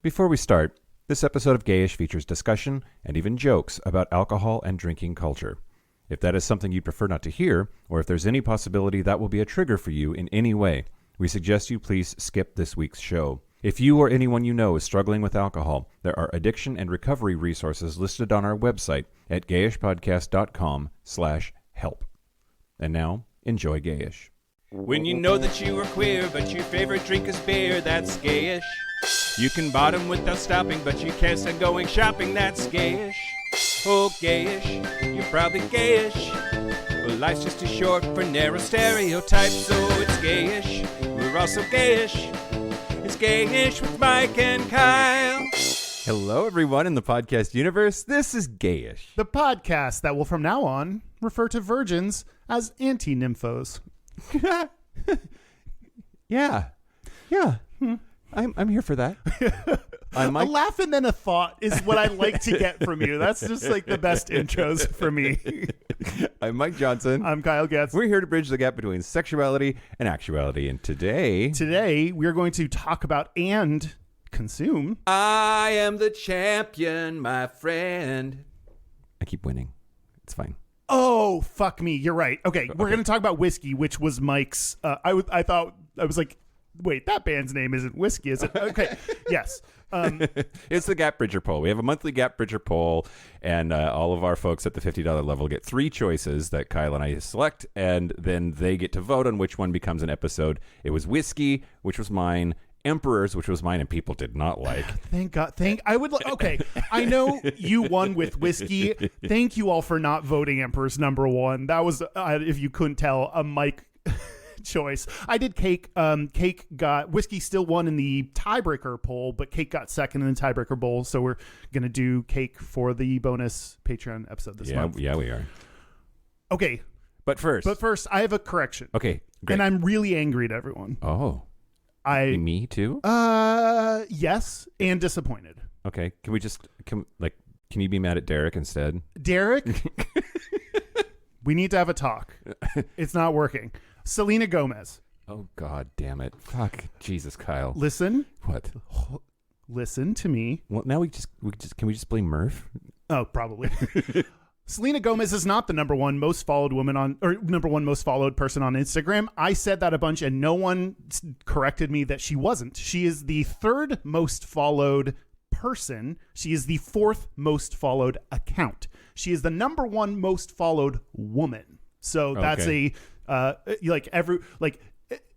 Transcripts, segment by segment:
Before we start, this episode of Gayish features discussion and even jokes about alcohol and drinking culture. If that is something you prefer not to hear, or if there's any possibility that will be a trigger for you in any way, we suggest you please skip this week's show. If you or anyone you know is struggling with alcohol, there are addiction and recovery resources listed on our website at gayishpodcast.com/help. And now, enjoy Gayish. When you know that you are queer, but your favorite drink is beer, that's gayish. You can bottom without stopping, but you can't stand going shopping, that's gayish. Oh, gayish, you're probably gayish. Well, life's just too short for narrow stereotypes, so it's gayish. We're also gayish. It's Gayish with Mike and Kyle. Hello, everyone in the podcast universe. This is Gayish. The podcast that will from now on refer to virgins as anti-nymphos. Yeah. I'm here for that. A laugh and then a thought is what I like to get from you. That's just like the best intros for me. I'm Mike Johnson. I'm Kyle Getz. We're here to bridge the gap between sexuality and actuality. And today we're going to talk about and consume. I am the champion, my friend. I keep winning. It's fine. Oh, fuck me. You're right. Okay, we're going to talk about whiskey, which was Mike's. I was like, wait, that band's name isn't Whiskey, is it? Okay, yes. It's the Gap Bridger poll. We have a monthly Gap Bridger poll, and all of our folks at the $50 level get three choices that Kyle and I select, and then they get to vote on which one becomes an episode. It was Whiskey, which was mine, Emperors, which was mine, and people did not like. Thank God. Okay, I know you won with Whiskey. Thank you all for not voting Emperors number one. That was, if you couldn't tell, a Mike choice. I did Cake. Cake got Whiskey still won in the tiebreaker poll, but Cake got second in the tiebreaker poll. So we're gonna do Cake for the bonus Patreon episode this month. Yeah, we are. Okay, but first, I have a correction. Okay, great. And I'm really angry at everyone. Oh, me too. Yes, and disappointed. Okay, can you be mad at Derek instead? Derek, we need to have a talk. It's not working. Selena Gomez. Oh, God damn it. Fuck. Jesus, Kyle. Listen. What? Listen to me. Well, now can we just blame Murph? Oh, probably. Selena Gomez is not the number one most followed person on Instagram. I said that a bunch and no one corrected me that she wasn't. She is the third most followed person. She is the fourth most followed account. She is the number one most followed woman. So that's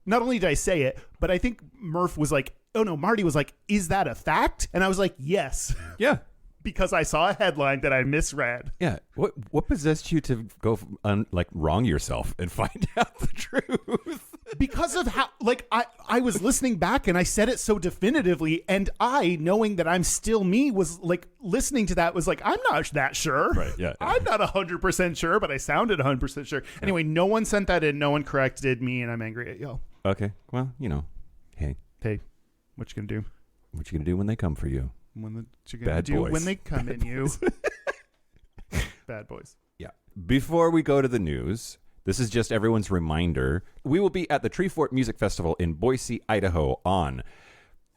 not only did I say it, but I think Murph was like, oh no, Marty was like, is that a fact? And I was like, yes. Yeah. Because I saw a headline that I misread. Yeah. What possessed you to go wrong yourself and find out the truth? Because of how, I was listening back and I said it so definitively, and I, knowing that I'm still me, was like, listening to that was like, I'm not that sure. Right, yeah. I'm not 100% sure, but I sounded 100% sure. Yeah. Anyway, no one sent that in, no one corrected me, and I'm angry at y'all. Okay, well, hey. Hey, what you gonna do? What you gonna do when they come for you? What you gonna do when they come in you? Bad boys. Yeah. Before we go to the news, this is just everyone's reminder. We will be at the Treefort Music Festival in Boise, Idaho on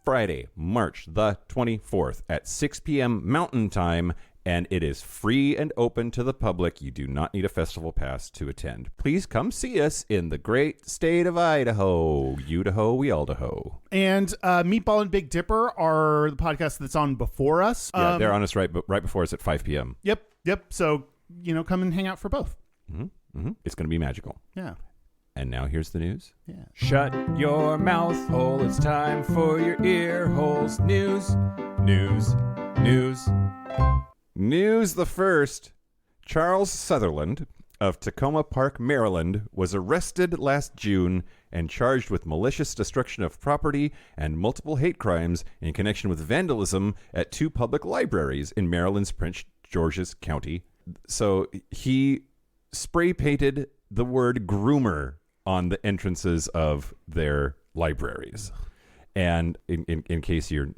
Friday, March the 24th at 6 p.m. Mountain Time, and it is free and open to the public. You do not need a festival pass to attend. Please come see us in the great state of Idaho. Udaho, we aldaho. And Meatball and Big Dipper are the podcast that's on before us. Yeah, they're on us right before us at 5 p.m. Yep. So, come and hang out for both. Mm-hmm. Mm-hmm. It's going to be magical. Yeah. And now here's the news. Yeah. Shut your mouth hole. It's time for your ear holes. News. News the first. Charles Sutherland of Tacoma Park, Maryland, was arrested last June and charged with malicious destruction of property and multiple hate crimes in connection with vandalism at two public libraries in Maryland's Prince George's County. So he spray painted the word groomer on the entrances of their libraries. And in case you're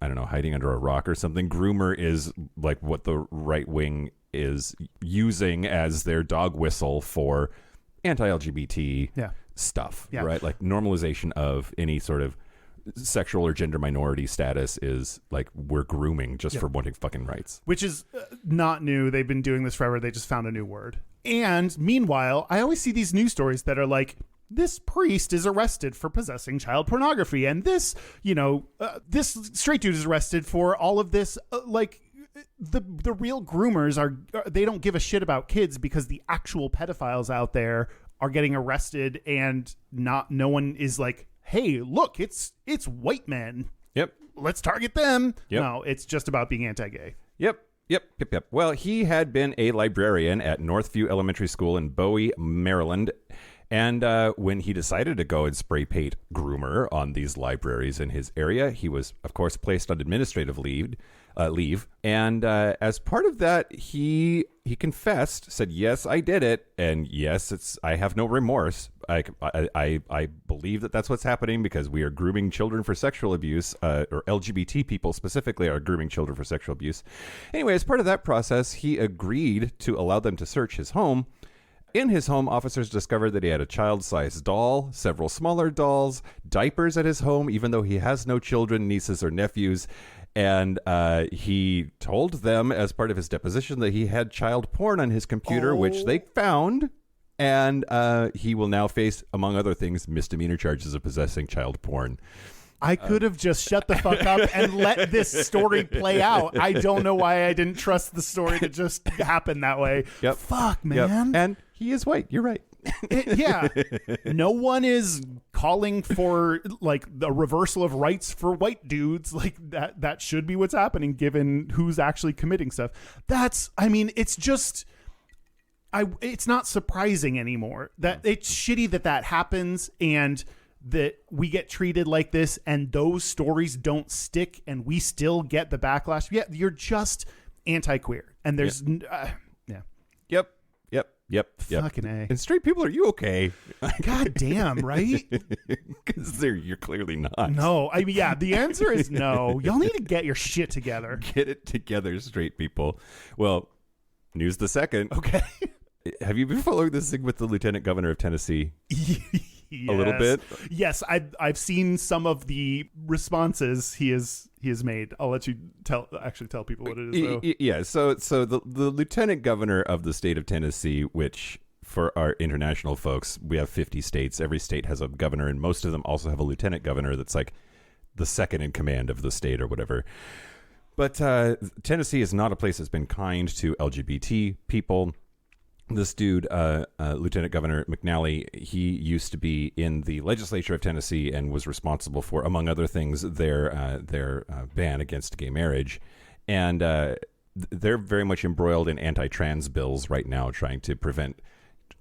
hiding under a rock or something, groomer is like what the right wing is using as their dog whistle for anti-LGBT stuff, right? Like normalization of any sort of sexual or gender minority status is like we're grooming just for wanting fucking rights. Which is not new. They've been doing this forever. They just found a new word. And meanwhile, I always see these news stories that are like, this priest is arrested for possessing child pornography. And this, this straight dude is arrested for all of this. The real groomers they don't give a shit about kids because the actual pedophiles out there are getting arrested and no one is like, hey, look, it's white men. Yep. Let's target them. Yep. No, it's just about being anti-gay. Yep. Well, he had been a librarian at Northview Elementary School in Bowie, Maryland. And when he decided to go and spray paint groomer on these libraries in his area, he was, of course, placed on administrative leave. And as part of that, he confessed, said, yes, I did it. And yes, I have no remorse. I believe that that's what's happening because we are grooming children for sexual abuse, or LGBT people specifically are grooming children for sexual abuse. Anyway, as part of that process, he agreed to allow them to search his home. In his home, officers discovered that he had a child-sized doll, several smaller dolls, diapers at his home, even though he has no children, nieces, or nephews. And he told them as part of his deposition that he had child porn on his computer, which they found. And he will now face, among other things, misdemeanor charges of possessing child porn. I could have just shut the fuck up and let this story play out. I don't know why I didn't trust the story to just happen that way. Yep. Fuck, man. Yep. And he is white. You're right. Yeah. No one is calling for like the reversal of rights for white dudes. Like that should be what's happening given who's actually committing stuff. It's just it's not surprising anymore that it's shitty that happens and that we get treated like this and those stories don't stick and we still get the backlash. Yeah, you're just anti-queer and there's Yep. Fucking A. And straight people, are you okay? God damn, right? Because you're clearly not. No, the answer is no. Y'all need to get your shit together. Get it together, straight people. Well, news the second. Okay. Have you been following this thing with the Lieutenant Governor of Tennessee? Yes. A little bit? Yes, I've seen some of the responses he has made. I'll let you tell people what it is, though. Yeah, so the Lieutenant Governor of the state of Tennessee, which for our international folks, we have 50 states. Every state has a governor, and most of them also have a lieutenant governor that's like the second in command of the state or whatever. But Tennessee is not a place that's been kind to LGBT people. This dude, Lieutenant Governor McNally, he used to be in the legislature of Tennessee and was responsible for, among other things, their ban against gay marriage. And they're very much embroiled in anti-trans bills right now, trying to prevent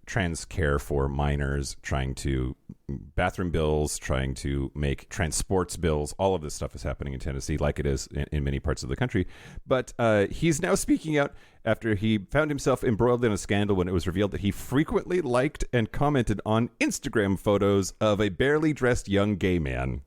trans care for minors, trying to bathroom bills, trying to make trans sports bills. All of this stuff is happening in Tennessee like it is in many parts of the country. But he's now speaking out after he found himself embroiled in a scandal when it was revealed that he frequently liked and commented on Instagram photos of a barely dressed young gay man.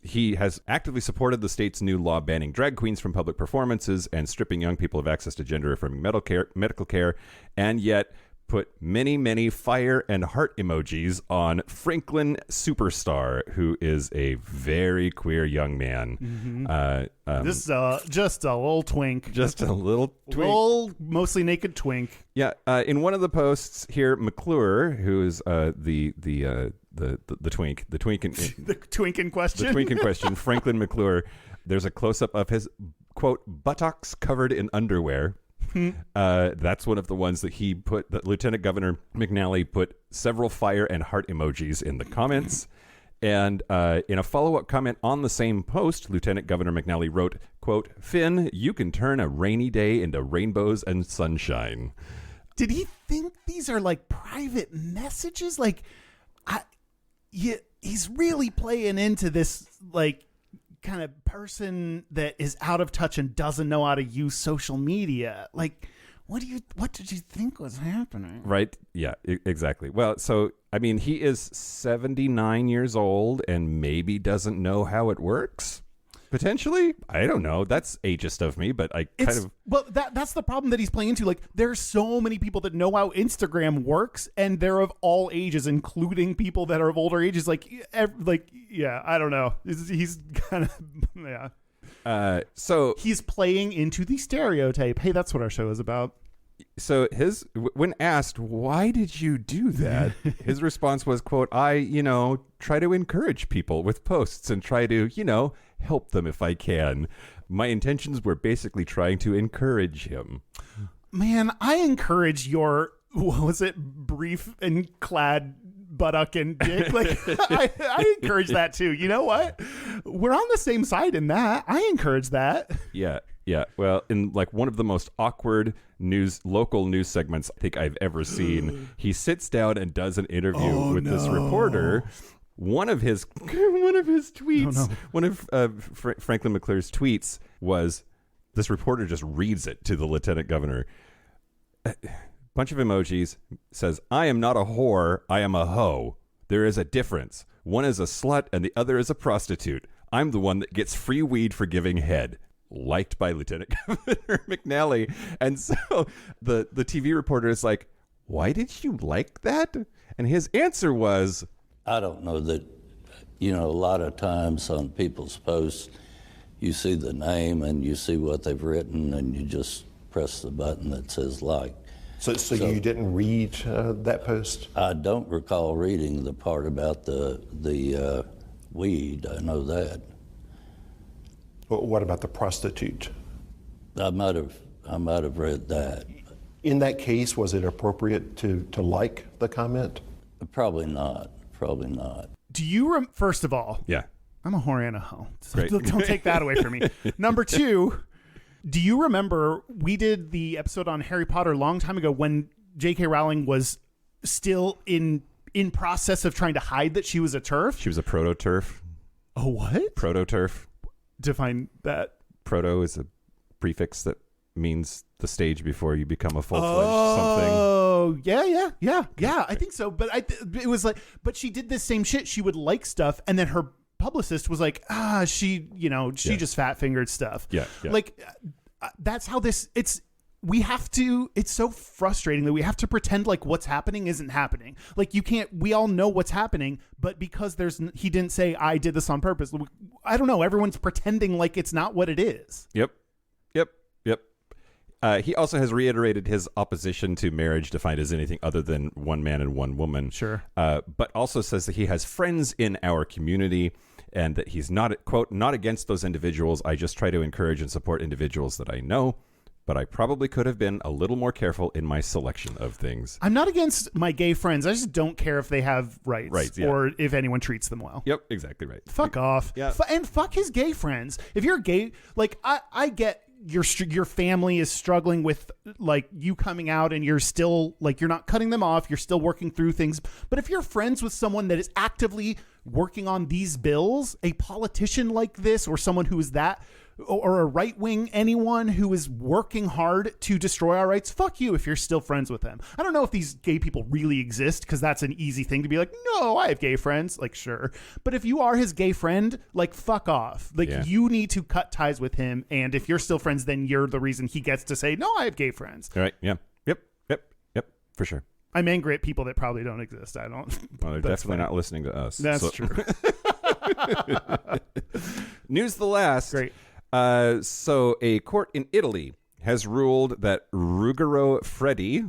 He has actively supported the state's new law banning drag queens from public performances and stripping young people of access to gender-affirming medical care, and yet put many, many fire and heart emojis on Franklin Superstar, who is a very queer young man. Mm-hmm. This is just a little twink. Just a little twink. Little, mostly naked twink. Yeah. In one of the posts here, McClure, who is the twink, the twink in question, Franklin McClure, there's a close-up of his, quote, buttocks covered in underwear. That's one of the ones that he put, that Lieutenant Governor McNally put several fire and heart emojis in the comments. And in a follow-up comment on the same post, Lieutenant Governor McNally wrote, quote, Finn, you can turn a rainy day into rainbows and sunshine. Did he think these are like private messages? Like, he's really playing into this, like, kind of person that is out of touch and doesn't know how to use social media. Like, what did you think was happening? Right. Yeah, exactly. Well, so, I mean, he is 79 years old and maybe doesn't know how it works. Potentially, I don't know. That's ageist of me, but Well, that's the problem that he's playing into. Like, there's so many people that know how Instagram works, and they're of all ages, including people that are of older ages. Yeah, I don't know. He's kind of So he's playing into the stereotype. Hey, that's what our show is about. So when asked, why did you do that? His response was, quote, I, try to encourage people with posts and try to, help them if I can. My intentions were basically trying to encourage him. Man, I encourage your, what was it, brief and clad buttock and dick. Like, I encourage that too. You know what? We're on the same side in that. I encourage that. Yeah. Yeah, well, in like one of the most awkward local news segments I think I've ever seen, he sits down and does an interview with this reporter. One of his tweets, one of Franklin McClure's tweets was, this reporter just reads it to the lieutenant governor. Bunch of emojis, says, I am not a whore, I am a hoe. There is a difference. One is a slut and the other is a prostitute. I'm the one that gets free weed for giving head. Liked by Lieutenant Governor McNally. And so the TV reporter is like, why did you like that? And his answer was, I don't know that, a lot of times on people's posts, you see the name and you see what they've written and you just press the button that says like. So you didn't read that post? I don't recall reading the part about the weed. I know that. What about the prostitute? I might have read that. In that case, was it appropriate to like the comment? Probably not. Do you, first of all, yeah, I'm a whore and a hoe. So Great. don't take that away from me. Number two, do you remember we did the episode on Harry Potter a long time ago when J.K. Rowling was still in process of trying to hide that she was a TERF? She was a proto-TERF. Oh, what? Proto-TERF. Define that. Proto is a prefix that means the stage before you become a full-fledged something. Oh, yeah. I think so. But it was like, but she did this same shit. She would like stuff, and then her publicist was like, she just fat-fingered stuff. Yeah. Like, that's how this. We have to. It's so frustrating that we have to pretend like what's happening isn't happening. Like, you can't. We all know what's happening, but because he didn't say I did this on purpose. I don't know. Everyone's pretending like it's not what it is. Yep. He also has reiterated his opposition to marriage defined as anything other than one man and one woman. Sure. But also says that he has friends in our community and that he's not, quote, not against those individuals. I just try to encourage and support individuals that I know. But I probably could have been a little more careful in my selection of things. I'm not against my gay friends. I just don't care if they have rights yeah. or if anyone treats them well. Yep, exactly right. Fuck off. Yeah. And fuck his gay friends. If you're gay, like, I get your family is struggling with like you coming out and you're still like, you're not cutting them off. You're still working through things. But if you're friends with someone that is actively working on these bills, a politician like this, or someone who is that, or a right-wing anyone who is working hard to destroy our rights, fuck you if you're still friends with them. I don't know if these gay people really exist, because that's an easy thing to be like, no, I have gay friends. Like, sure. But if you are his gay friend, like, fuck off. Like, you need to cut ties with him, and if you're still friends, then you're the reason he gets to say, no, I have gay friends. All right, yeah. Yep, for sure. I'm angry at people that probably don't exist. I don't. Well, they're definitely not listening to us. That's true. News the last. Great. So a court in Italy has ruled that Ruggero Freddy,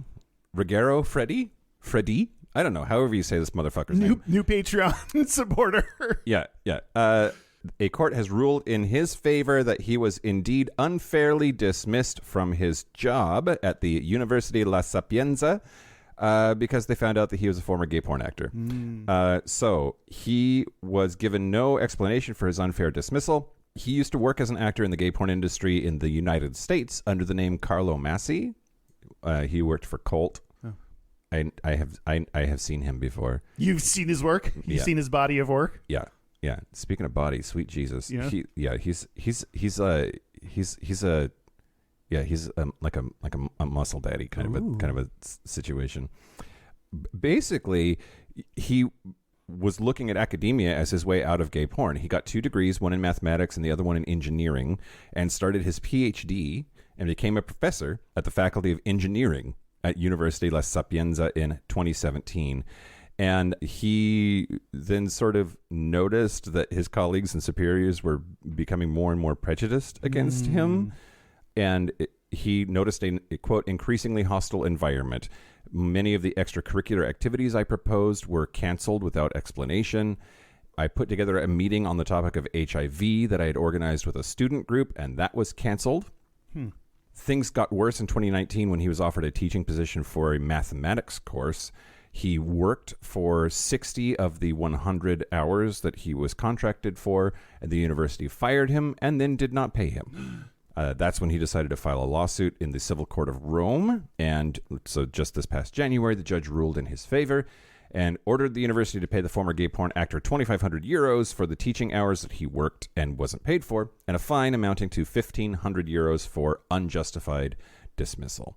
I don't know, however you say this motherfucker's name. New Patreon supporter. Yeah. A court has ruled in his favor that he was indeed unfairly dismissed from his job at the University La Sapienza because they found out that he was a former gay porn actor. So he was given no explanation for his unfair dismissal. He used to work as an actor in the gay porn industry in the United States under the name Carlo Massi. He worked for Colt. Oh. I have seen him before. You've seen his work? You've seen his body of work? Yeah. Speaking of body, sweet Jesus. Yeah. He's like a muscle daddy kind of a situation. Basically, he was looking at academia as his way out of gay porn. He got 2 degrees, one in mathematics and the other one in engineering, and started his PhD and became a professor at the Faculty of Engineering at University La Sapienza in 2017. And he then sort of noticed that his colleagues and superiors were becoming more and more prejudiced against him. And he noticed a, quote, increasingly hostile environment. Many of the extracurricular activities I proposed were canceled without explanation. I put together a meeting on the topic of HIV that I had organized with a student group, and that was canceled. Things got worse in 2019 when he was offered a teaching position for a mathematics course. He worked for 60 of the 100 hours that he was contracted for, and the university fired him and then did not pay him. That's when he decided to file a lawsuit in the Civil Court of Rome. And so just this past January, the judge ruled in his favor and ordered the university to pay the former gay porn actor 2,500 euros for the teaching hours that he worked and wasn't paid for, and a fine amounting to 1,500 euros for unjustified dismissal.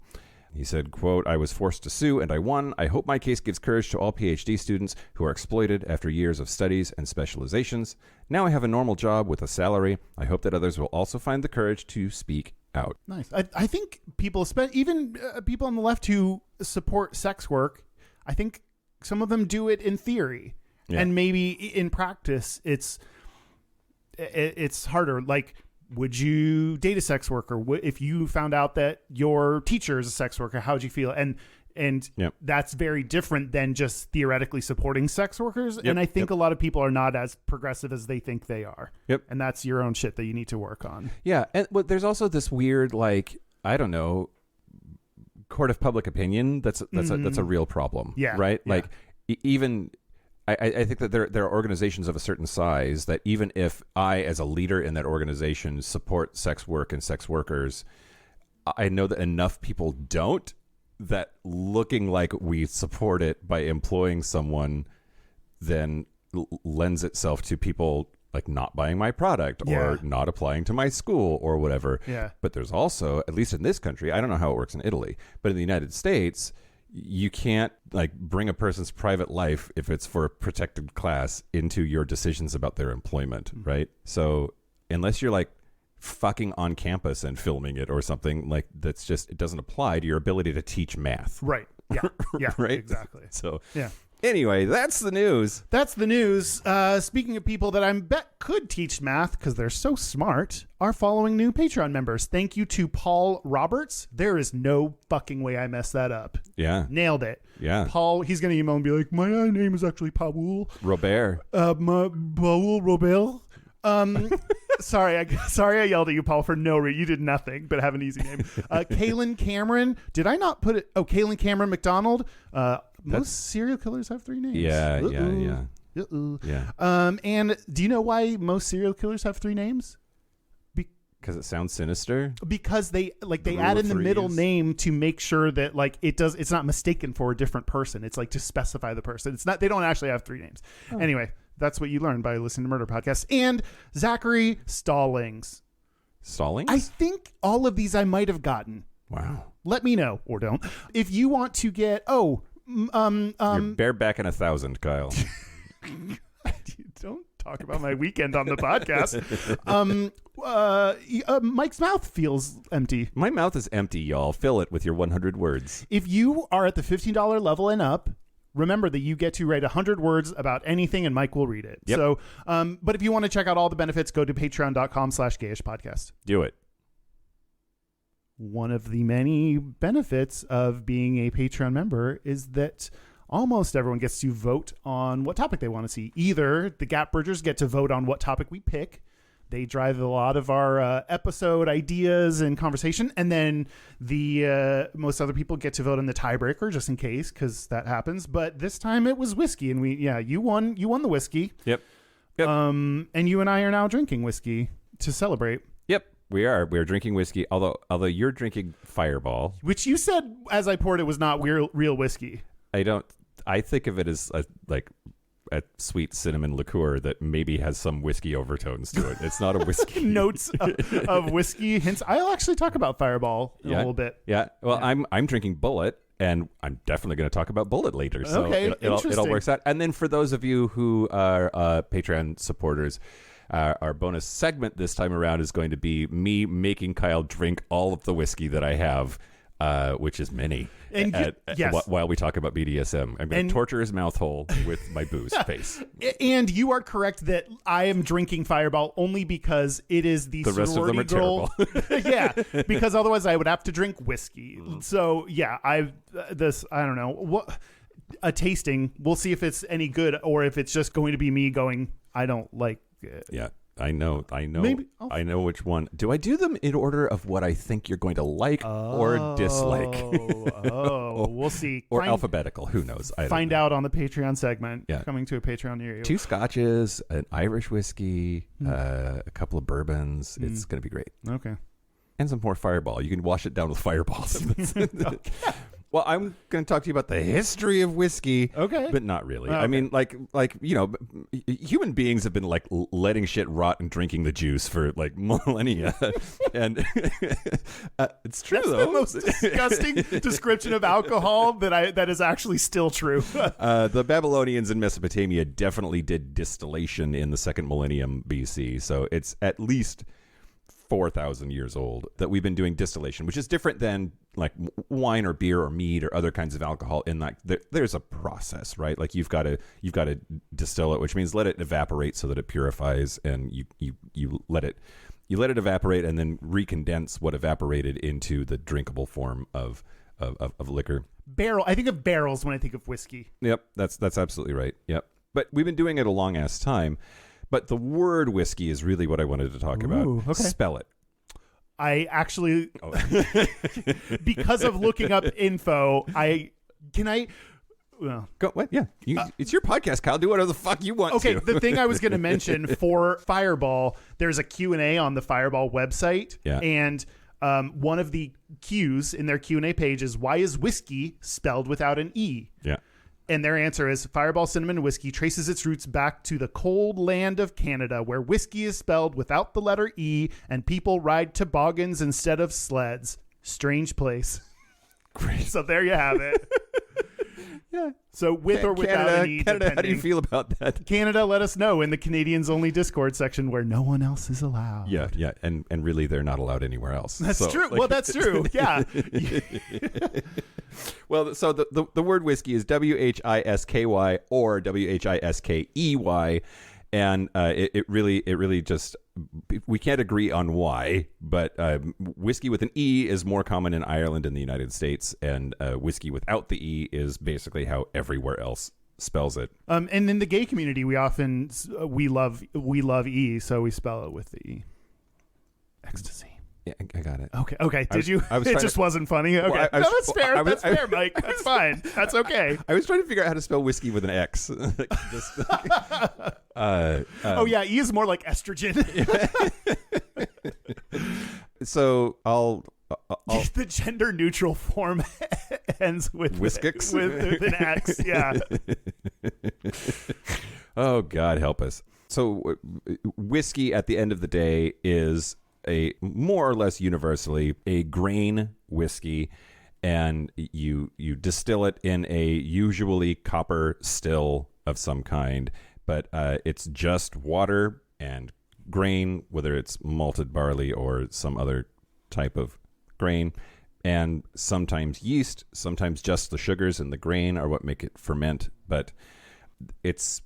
He said, quote, I was forced to sue and I won. I hope my case gives courage to all PhD students who are exploited after years of studies and specializations. Now I have a normal job with a salary. I hope that others will also find the courage to speak out. Nice. I think people, even people on the left who support sex work, I think some of them do it in theory. Yeah. And maybe in practice, it's harder. Like, would you date a sex worker? If you found out that your teacher is a sex worker, how would you feel? And that's very different than just theoretically supporting sex workers. And I think a lot of people are not as progressive as they think they are. And that's your own shit that you need to work on. Yeah. And there's also this weird, like, I don't know, court of public opinion. That's a real problem. Yeah. Right. Yeah. Like even I think that there are organizations of a certain size that even if I, as a leader in that organization, support sex work and sex workers, I know that enough people don't, that looking like we support it by employing someone then lends itself to people like not buying my product or not applying to my school or whatever. Yeah. But there's also, at least in this country, I don't know how it works in Italy, but in the United States, you can't like bring a person's private life, if it's for a protected class, into your decisions about their employment, right? So unless you're like fucking on campus and filming it or something, like that's just, it doesn't apply to your ability to teach math. Right. Yeah. Yeah. Right. Exactly. So anyway, that's the news. That's the news. Speaking of people that I bet could teach math because they're so smart, our following new Patreon members. Thank you to Paul Roberts. There is no fucking way I messed that up. Yeah. Nailed it. Yeah. Paul, he's going to email and be like, my name is actually Paul Robert. Paul Robert. Sorry I yelled at you, Paul, for no reason. You did nothing but have an easy name. Kaylin Cameron. Did I not put it? Oh, Kaylin Cameron McDonald. Most serial killers have 3 names. Yeah. And do you know why most serial killers have 3 names? Because it sounds sinister. Because they add in the middle name to make sure that like it's not mistaken for a different person. It's like to specify the person. It's not. They don't actually have 3 names. Oh. Anyway, that's what you learn by listening to Murder Podcasts. And Zachary Stallings. Stallings? I think all of these I might have gotten. Wow. Let me know or don't if you want to get. You're barebacking 1,000, Kyle. Don't talk about my weekend on the podcast. Mike's mouth feels empty. My mouth is empty, y'all. Fill it with your 100 words. If you are at the $15 level and up, remember that you get to write 100 words about anything and Mike will read it. Yep. So, but if you want to check out all the benefits, go to patreon.com/gayishpodcast. Do it. One of the many benefits of being a Patreon member is that almost everyone gets to vote on what topic they want to see. Either the Gap Bridgers get to vote on what topic we pick. They drive a lot of our episode ideas and conversation. And then the most other people get to vote on the tiebreaker just in case, because that happens. But this time it was whiskey. And you won the whiskey. Yep. And you and I are now drinking whiskey to celebrate. Yep. We are drinking whiskey, although you're drinking Fireball. Which you said as I poured it was not real whiskey. I think of it as a sweet cinnamon liqueur that maybe has some whiskey overtones to it. It's not a whiskey. Notes of whiskey hints. I'll actually talk about Fireball in a little bit. Yeah. Well, I'm drinking Bulleit, And I'm definitely going to talk about Bulleit later. So Okay, it all interesting. works out. And then for those of you who are Patreon supporters, our bonus segment this time around is going to be me making Kyle drink all of the whiskey that I have, which is many. And yes. While we talk about BDSM, I'm going to torture his mouth hole with my booze face. And you are correct that I am drinking Fireball only because it is the rest of them are girl. terrible. Yeah, because otherwise I would have to drink whiskey. So yeah, I don't know what a tasting. We'll see if it's any good or if it's just going to be me going, I don't like it. Yeah. I know. Maybe I know which one. Do I do them in order of what I think you're going to like or dislike? We'll see. Or alphabetical. Who knows? I don't Find know. out on the Patreon segment. Yeah. Coming to a Patreon near you. 2 scotches, an Irish whiskey, a couple of bourbons. It's going to be great. Okay. And some more Fireball. You can wash it down with Fireballs. Well, I'm going to talk to you about the history of whiskey. Okay. But not really. Okay. I mean, like human beings have been like letting shit rot and drinking the juice for like millennia. And it's true, That's though. the most disgusting description of alcohol that is actually still true. The Babylonians in Mesopotamia definitely did distillation in the 2nd millennium BC. So it's at least 4,000 years old that we've been doing distillation, which is different than like wine or beer or mead or other kinds of alcohol. In like there's a process, right? Like you've got to distill it, which means let it evaporate so that it purifies, and you let it evaporate and then recondense what evaporated into the drinkable form of liquor. Barrel. I think of barrels when I think of whiskey. Yep, that's absolutely right. Yep, but we've been doing it a long ass time. But the word whiskey is really what I wanted to talk about. Okay. Spell it. I actually, because of looking up info, well, Go, what? Yeah. It's your podcast, Kyle. Do whatever the fuck you want okay, to. the thing I was going to mention for Fireball, there's a Q&A on the Fireball website. Yeah. And one of the Q's in their Q&A page is, why is whiskey spelled without an E? Yeah. And their answer is, Fireball Cinnamon Whiskey traces its roots back to the cold land of Canada, where whiskey is spelled without the letter E and people ride toboggans instead of sleds. Strange place. Great. So there you have it. Yeah. So with or without Canada, an E, Canada, how do you depending. feel about that? Canada, let us know in the Canadians only Discord section where no one else is allowed. Yeah, yeah. And really, they're not allowed anywhere else. That's So, true. like- Well, that's true. Yeah. Well, so the word whiskey is WHISKY or WHISKEY. And it really just, we can't agree on why, but whiskey with an E is more common in Ireland and the United States, and whiskey without the E is basically how everywhere else spells it. And in the gay community, we love E, so we spell it with the E. Ecstasy. Yeah, I got it. Okay. Did you? I was It trying just to- wasn't funny. Okay. Well, No, that's fair. That's That's fair, Mike. That's fine. That's okay. I was trying to figure out how to spell whiskey with an X. Oh yeah, E is more like estrogen. So I'll The gender neutral form ends with Whiskix? with an X. Yeah. Oh, God help us. So whiskey at the end of the day is a more or less universally a grain whiskey, and you distill it in a usually copper still of some kind, but it's just water and grain, whether it's malted barley or some other type of grain, and sometimes yeast, sometimes just the sugars and the grain are what make it ferment, but it's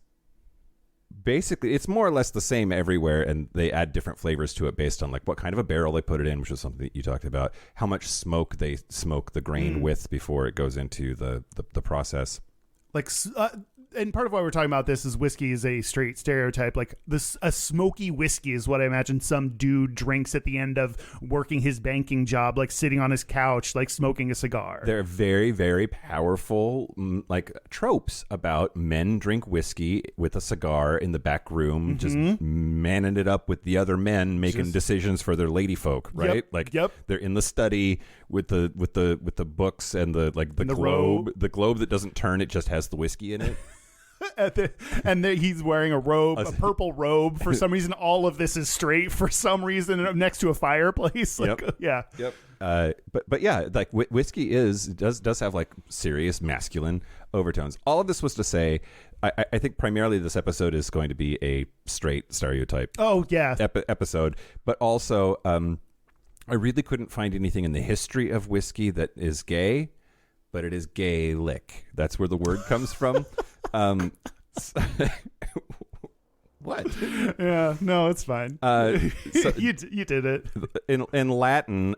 basically, it's more or less the same everywhere, and they add different flavors to it based on like what kind of a barrel they put it in, which is something that you talked about, how much smoke they smoke the grain with before it goes into the process. Like, and part of why we're talking about this is whiskey is a straight stereotype. Like a smoky whiskey is what I imagine some dude drinks at the end of working his banking job, like sitting on his couch, like smoking a cigar. They're very, very powerful like tropes about men drink whiskey with a cigar in the back room, just manning it up with the other men making decisions for their lady folk, right? They're in the study with the books and the And the globe, robe. the globe that doesn't turn, it just has the whiskey in it. and he's wearing a robe, a purple robe. For some reason, all of this is straight. For some reason, next to a fireplace. Like, Yep. Yeah. Yep. But yeah, like whiskey does have like serious masculine overtones. All of this was to say, I think primarily this episode is going to be a straight stereotype. Oh yeah. Episode, but also I really couldn't find anything in the history of whiskey that is gay, but it is Gaelic. That's where the word comes from. What? Yeah, no, it's fine. You did it. In Latin,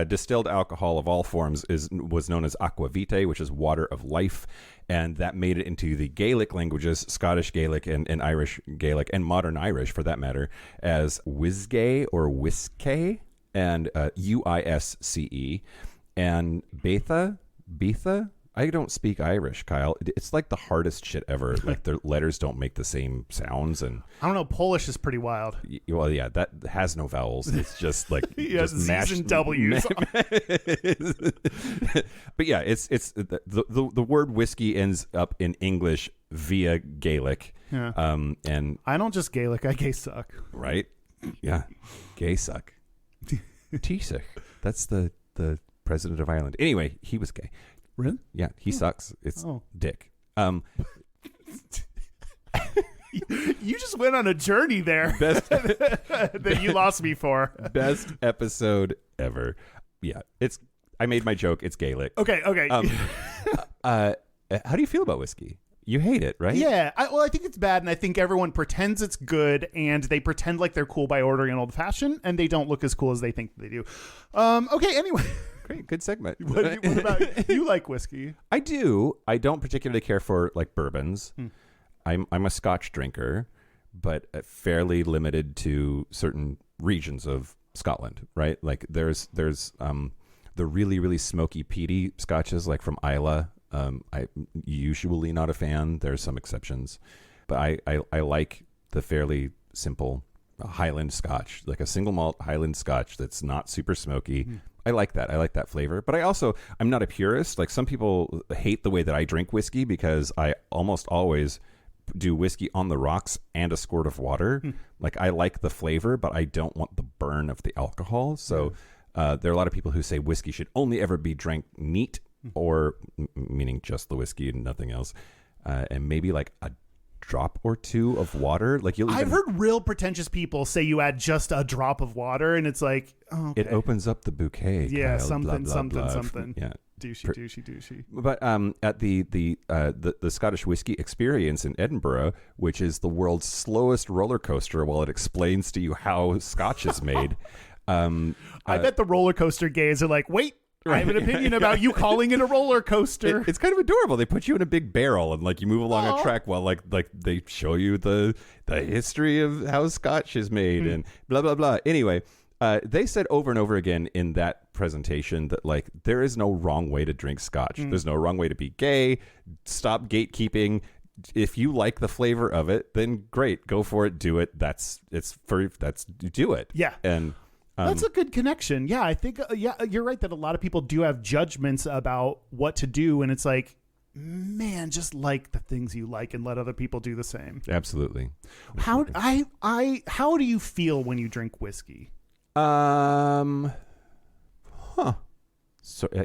distilled alcohol of all forms was known as aqua vitae, which is water of life, and that made it into the Gaelic languages, Scottish Gaelic and Irish Gaelic, and modern Irish for that matter, as whisky or whiskey, and UISCE, and betha. I don't speak Irish, Kyle. It's like the hardest shit ever. Like the letters don't make the same sounds, and I don't know. Polish is pretty wild. Well, yeah, that has no vowels. It's just like just Z's mashed and W's. But yeah, it's the word whiskey ends up in English via Gaelic. Yeah. And I don't just Gaelic. I gay suck. right, yeah, gay suck. Taoiseach. That's the president of Ireland. Anyway, he was gay. Really? Yeah, he sucks. It's dick. You just went on a journey there that you lost me for. Best episode ever. Yeah, I made my joke. It's Gaelic. Okay. How do you feel about whiskey? You hate it, right? Yeah. I think it's bad, and I think everyone pretends it's good, and they pretend like they're cool by ordering an old fashioned, and they don't look as cool as they think they do. Okay. Anyway. Great, good segment. What about you? Like whiskey? I do. I don't particularly care for like bourbons. I'm a Scotch drinker, but fairly limited to certain regions of Scotland. Right? Like there's the really really smoky peaty Scotches like from Islay. I'm usually not a fan. There's some exceptions, but I like the fairly simple Highland Scotch, like a single malt Highland Scotch that's not super smoky. I like that. I like that flavor. But I'm not a purist. Like some people hate the way that I drink whiskey because I almost always do whiskey on the rocks and a squirt of water. Like I like the flavor, but I don't want the burn of the alcohol. So there are a lot of people who say whiskey should only ever be drank neat, or meaning just the whiskey and nothing else. And maybe like a drop or two of water. Like I've heard real pretentious people say you add just a drop of water, and it's like, oh, okay. It opens up the bouquet. Yeah, Kyle, something, blah, something, blah. something. Yeah, douchey. But at the Scottish Whiskey Experience in Edinburgh, which is the world's slowest roller coaster, while it explains to you how Scotch is made. I bet the roller coaster gays are like, wait. I have an opinion about you calling it a roller coaster. It's kind of adorable. They put you in a big barrel and like you move along a track while like they show you the history of how Scotch is made and blah blah blah. Anyway, they said over and over again in that presentation that like there is no wrong way to drink Scotch. There's no wrong way to be gay. Stop gatekeeping. If you like the flavor of it, then great, go for it, do it. Do it. Yeah. And that's a good connection. Yeah, I think, you're right that a lot of people do have judgments about what to do. And it's like, man, just like the things you like and let other people do the same. Absolutely. How do you feel when you drink whiskey? So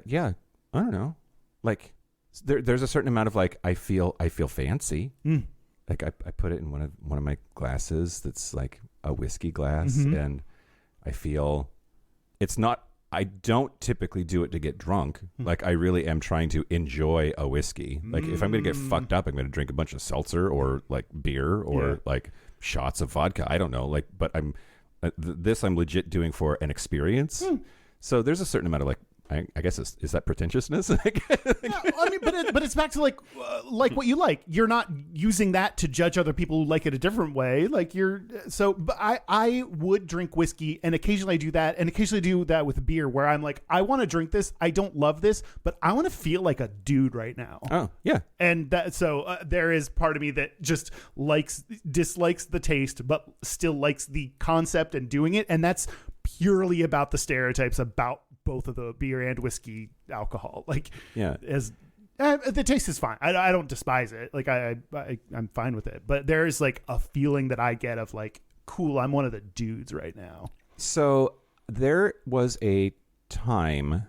yeah, I don't know. Like there's a certain amount of like, I feel fancy. Like I put it in one of my glasses. That's like a whiskey glass. And I feel it's not, I don't typically do it to get drunk. Like I really am trying to enjoy a whiskey. Like if I'm going to get fucked up, I'm going to drink a bunch of seltzer or like beer or like shots of vodka. I don't know. Like, but I'm legit doing for an experience. So there's a certain amount of like, I guess is that pretentiousness? Yeah, I mean, but it's back to like what you like. You're not using that to judge other people who like it a different way. Like but I would drink whiskey, and occasionally I do that, and occasionally do that with beer, where I'm like, I want to drink this. I don't love this, but I want to feel like a dude right now. Oh yeah, and there is part of me that just dislikes the taste, but still likes the concept and doing it, and that's purely about the stereotypes about both of the beer and whiskey alcohol. Like, yeah, as The taste is fine. I don't despise it. Like I'm fine with it. But there is like a feeling that I get of like, cool, I'm one of the dudes right now. So there was a time.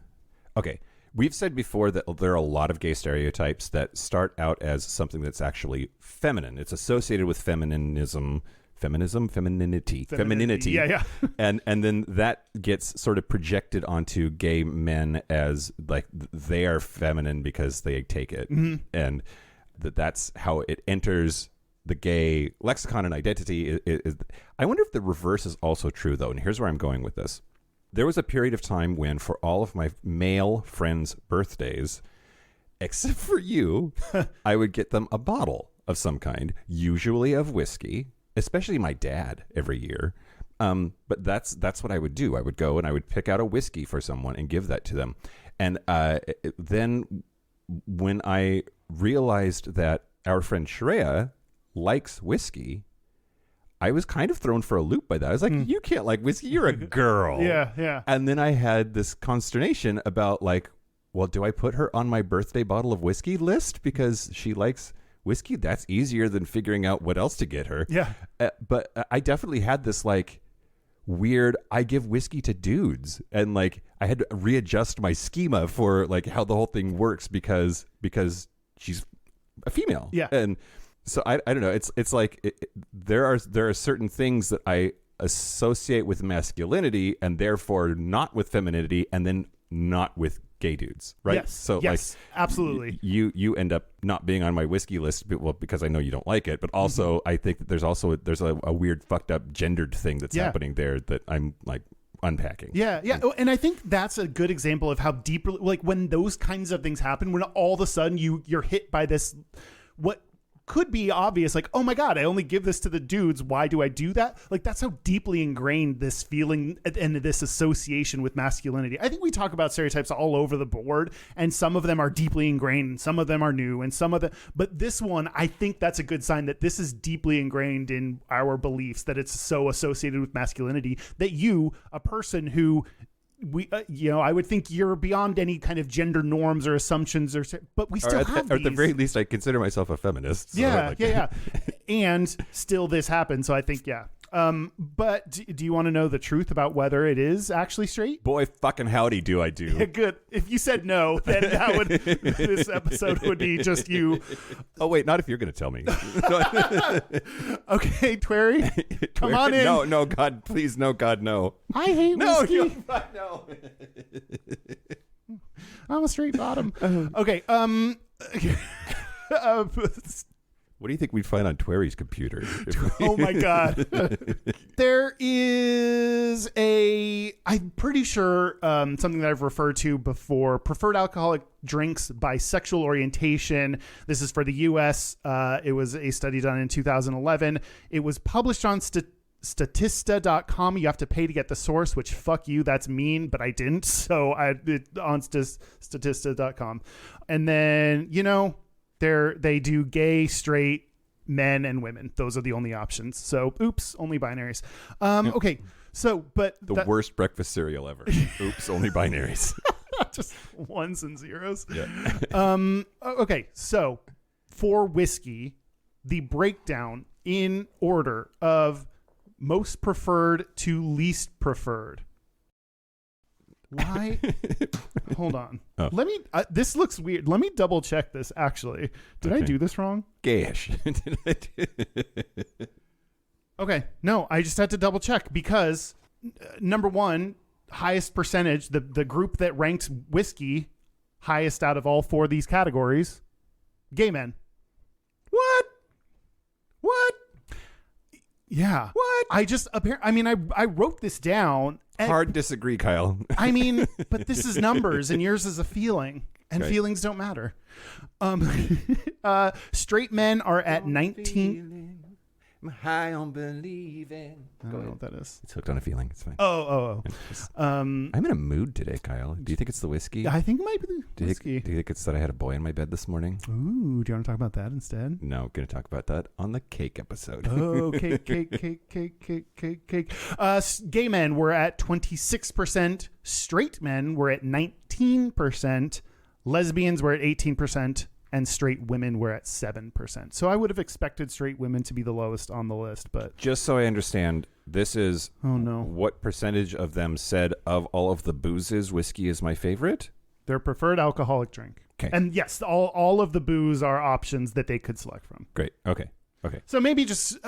Okay, we've said before that there are a lot of gay stereotypes that start out as something that's actually feminine. It's associated with femininity. Yeah. and then that gets sort of projected onto gay men as like they are feminine because they take it, and that's how it enters the gay lexicon and identity. I wonder if the reverse is also true, though, and here's where I'm going with this. There was a period of time when, for all of my male friends' birthdays, except for you, I would get them a bottle of some kind, usually of whiskey, especially my dad every year. But that's what I would do. I would go and I would pick out a whiskey for someone and give that to them. And then when I realized that our friend Shreya likes whiskey, I was kind of thrown for a loop by that. I was like, you can't like whiskey. You're a girl. Yeah. And then I had this consternation about like, well, do I put her on my birthday bottle of whiskey list because she likes whiskey? That's easier than figuring out what else to get her. Yeah. But I definitely had this like weird, I give whiskey to dudes, and like I had to readjust my schema for like how the whole thing works because she's a female. Yeah. And so I don't know. It's like there are certain things that I associate with masculinity and therefore not with femininity, and then not with gay dudes, right? Yes. So yes, like absolutely. You end up not being on my whiskey list, well, because I know you don't like it, but also I think that there's a weird fucked up gendered thing that's happening there that I'm like unpacking. Yeah. And I think that's a good example of how deeply, like when those kinds of things happen, when all of a sudden you're hit by this, what could be obvious, like, oh my God, I only give this to the dudes. Why do I do that? Like, that's how deeply ingrained this feeling and this association with masculinity. I think we talk about stereotypes all over the board, and some of them are deeply ingrained, and some of them are new, and some of them, but this one, I think that's a good sign that this is deeply ingrained in our beliefs, that it's so associated with masculinity that you, a person who I would think you're beyond any kind of gender norms or assumptions, but we still have these. At the very least, I consider myself a feminist. So yeah. And still this happens. So I think, but do you want to know the truth about whether it is actually straight? Boy, fucking howdy do I do. Yeah, good. If you said no, then this episode would be just you. Oh, wait, not if you're going to tell me. Okay, Twerry, come on in. No, God, please, no, God, no. I hate whiskey. No. I'm a straight bottom. Okay, what do you think we'd find on Twerry's computer? Oh my God. There is I'm pretty sure something that I've referred to before, preferred alcoholic drinks by sexual orientation. This is for the US. It was a study done in 2011. It was published on Statista.com. You have to pay to get the source, which fuck you, that's mean, but I didn't. So on Statista.com. And then, they do gay, straight, men, and women. Those are the only options. So, oops, only binaries. Okay, so, but... The worst breakfast cereal ever. Oops, only binaries. Just ones and zeros. Yeah. Okay, so, for whiskey, the breakdown in order of most preferred to least preferred. Why? Hold on. Oh. Let me. This looks weird. Let me double check this. Actually, did I do this wrong? Gayish. Okay. No, I just had to double check because number one, highest percentage, the group that ranks whiskey highest out of all four of these categories, gay men. What? Yeah. What? I wrote this down. Hard disagree, Kyle. I mean, but this is numbers and yours is a feeling, and Okay. feelings don't matter. Straight men are at 19. I'm high on believing. I don't know what that is. It's hooked on a feeling. It's fine. Oh. I'm in a mood today, Kyle. Do you think it's the whiskey? I think it might be the Do you whiskey. think it's that I had a boy in my bed this morning? Ooh, do you want to talk about that instead? No, going to talk about that on the cake episode. Oh, cake. Gay men were at 26%. Straight men were at 19%. Lesbians were at 18%, and straight women were at 7%. So I would have expected straight women to be the lowest on the list, but Just so I understand, this is oh no, what percentage of them said of all of the boozes, whiskey is my favorite? their preferred alcoholic drink. Okay. And yes, all of the booze are options that they could select from. Great. Okay. So maybe just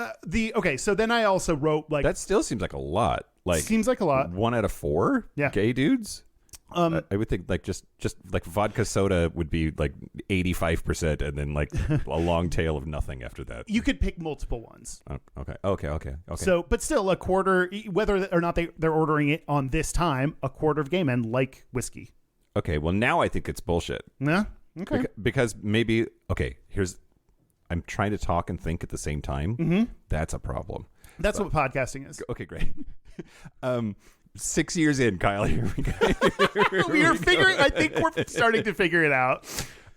so then I also wrote like That still seems like a lot. Like seems like a lot. 1 out of 4 Yeah. gay dudes? I would think like just like vodka soda would be like 85% and then like a long tail of nothing after that. You could pick multiple ones. Oh, okay. So, but still, a quarter, whether or not they're ordering it on this time, a quarter of gay men like whiskey. Okay, well now I think it's bullshit. Yeah. Okay. Because maybe I'm trying to talk and think at the same time. Mm-hmm. That's a problem. That's what podcasting is. Okay, great. 6 years in, Kyle, here we go. I think we're starting to figure it out.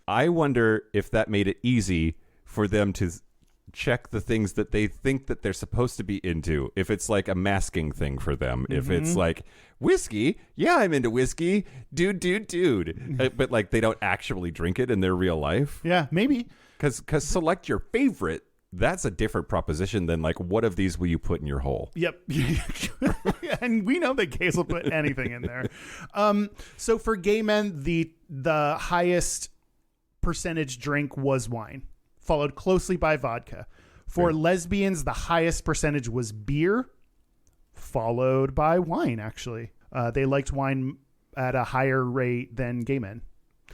I wonder if that made it easy for them to check the things that they think that they're supposed to be into. If it's like a masking thing for them. Mm-hmm. If it's like whiskey, yeah, I'm into whiskey, dude. But like they don't actually drink it in their real life. Yeah, maybe. Because select your favorite. That's a different proposition than like, what of these will you put in your hole? Yep. And we know that gays will put anything in there. So for gay men, the highest percentage drink was wine, followed closely by vodka. For lesbians, the highest percentage was beer, followed by wine, actually. They liked wine at a higher rate than gay men.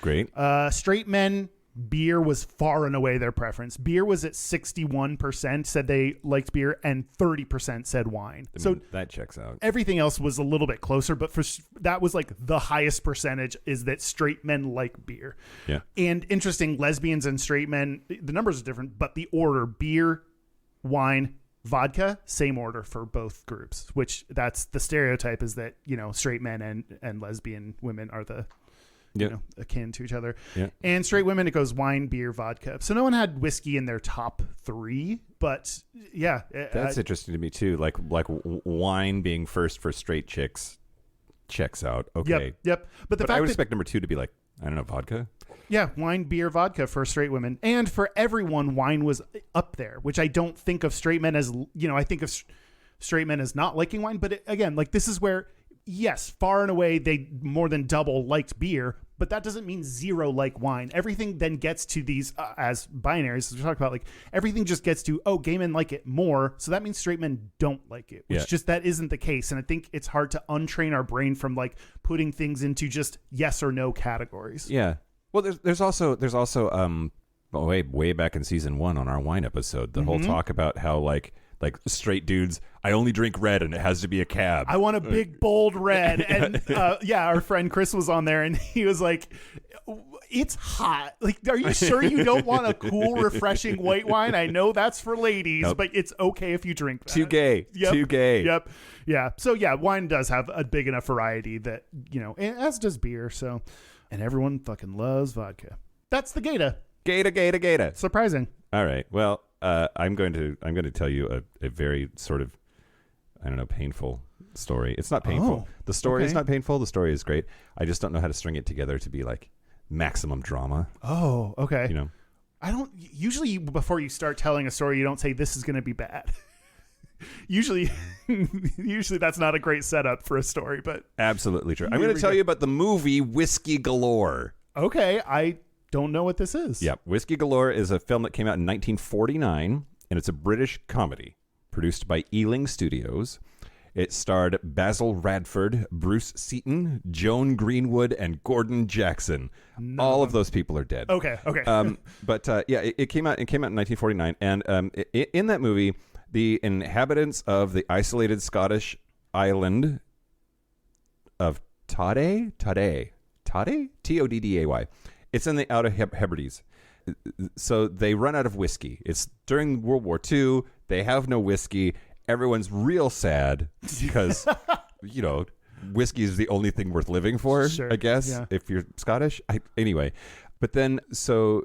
Great. Straight men, beer was far and away their preference. Beer was at 61% said they liked beer, and 30% said wine. So that checks out. Everything else was a little bit closer, but that was like the highest percentage is that straight men like beer. Yeah. And interesting, lesbians and straight men, the numbers are different, but the order: beer, wine, vodka, same order for both groups. Which that's the stereotype, is that straight men and lesbian women are the akin to each other. Yeah. And straight women, it goes wine, beer, vodka. So no one had whiskey in their top 3, but yeah. That's interesting to me too. Like wine being first for straight chicks checks out. Okay. Yep. But I would expect number 2 to be like, I don't know, vodka. Yeah, wine, beer, vodka for straight women. And for everyone, wine was up there, which I don't think of straight men as, I think of straight men as not liking wine. But again, like this is where, yes, far and away, they more than double liked beer, but that doesn't mean zero like wine. Everything then gets to these as binaries, as we talk about, like everything just gets to, gay men like it more, so that means straight men don't like it, which just that isn't the case. And I think it's hard to untrain our brain from like putting things into just yes or no categories. Yeah. Well, there's also way back in season 1 on our wine episode, the whole talk about how like straight dudes, I only drink red and it has to be a cab. I want a big bold red. And our friend Chris was on there and he was like, it's hot. Like, are you sure you don't want a cool, refreshing white wine? I know that's for ladies, but it's okay if you drink that. Too gay. Yep. Too gay. Yep. Yeah. So yeah, wine does have a big enough variety that, as does beer. So, and everyone fucking loves vodka. That's the gayta. Gayta. Surprising. All right. Well, I'm going to tell you a very sort of, I don't know, painful story. It's not painful. The story is not painful. The story is great. I just don't know how to string it together to be like maximum drama. Oh, okay. I don't usually, before you start telling a story, you don't say this is going to be bad. usually that's not a great setup for a story, but absolutely true. I'm going to tell you about the movie Whiskey Galore. Okay. I don't know what this is. Yeah. Whiskey Galore is a film that came out in 1949, and it's a British comedy produced by Ealing Studios. It starred Basil Radford, Bruce Seaton, Joan Greenwood, and Gordon Jackson. All of those people are dead. Okay. But it came out in 1949, and in that movie, the inhabitants of the isolated Scottish island of Todday, Todday, it's in the Outer Hebrides. So they run out of whiskey. It's during World War II. They have no whiskey. Everyone's real sad because, whiskey is the only thing worth living for, sure. I guess, if you're Scottish. Anyway, but then so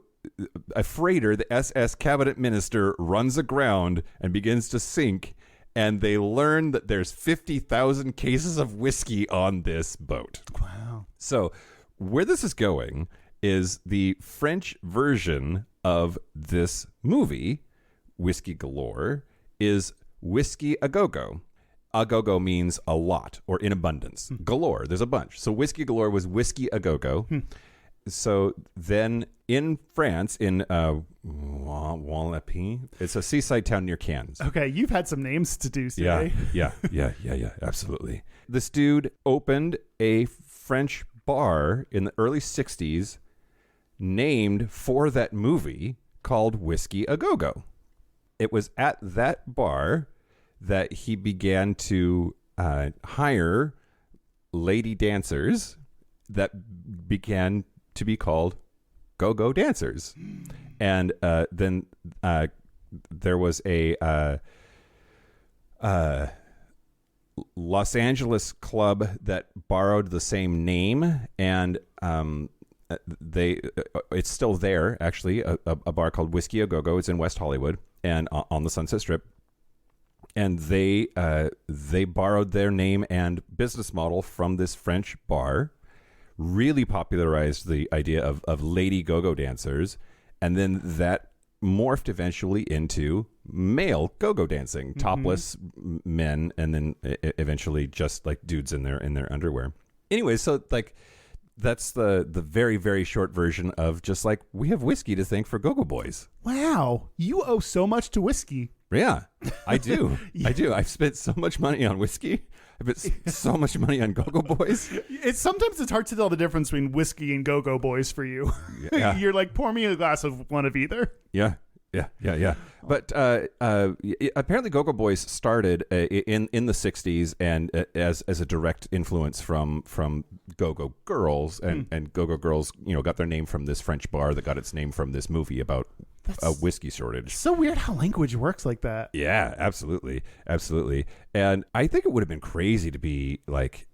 a freighter, the SS cabinet minister, runs aground and begins to sink, and they learn that there's 50,000 cases of whiskey on this boat. Wow. So where this is going is the French version of this movie, Whiskey Galore, is whiskey a go-go. A go-go means a lot or in abundance. Galore, there's a bunch. So Whiskey Galore was whiskey a go-go. So then in France, in Wallapie, it's a seaside town near Cannes. Okay, you've had some names to do today. Yeah, absolutely. This dude opened a French bar in the early 60s named for that movie called Whiskey a Go-Go. It was at that bar that he began to hire lady dancers that began to be called go-go dancers. And then there was a Los Angeles club that borrowed the same name, and it's still there, actually, a bar called Whiskey a Go-Go. It's in West Hollywood and on the Sunset Strip. And they borrowed their name and business model from this French bar, really popularized the idea of lady go-go dancers, and then that morphed eventually into male go-go dancing, topless men, and then eventually just like dudes in their underwear. Anyway, so like that's the very, very short version of just like we have whiskey to thank for go-go boys. Wow, you owe so much to whiskey. Yeah, I do. I do. I've spent so much money on whiskey. I've spent so much money on go-go boys. Sometimes it's hard to tell the difference between whiskey and go-go boys for you. Yeah. You're like, pour me a glass of one of either. Yeah. But apparently go-go boys started in the 60s and as a direct influence from go-go girls, and go-go girls, got their name from this French bar that got its name from this movie about a whiskey shortage. So weird how language works like that. Yeah, absolutely. And I think it would have been crazy to be like,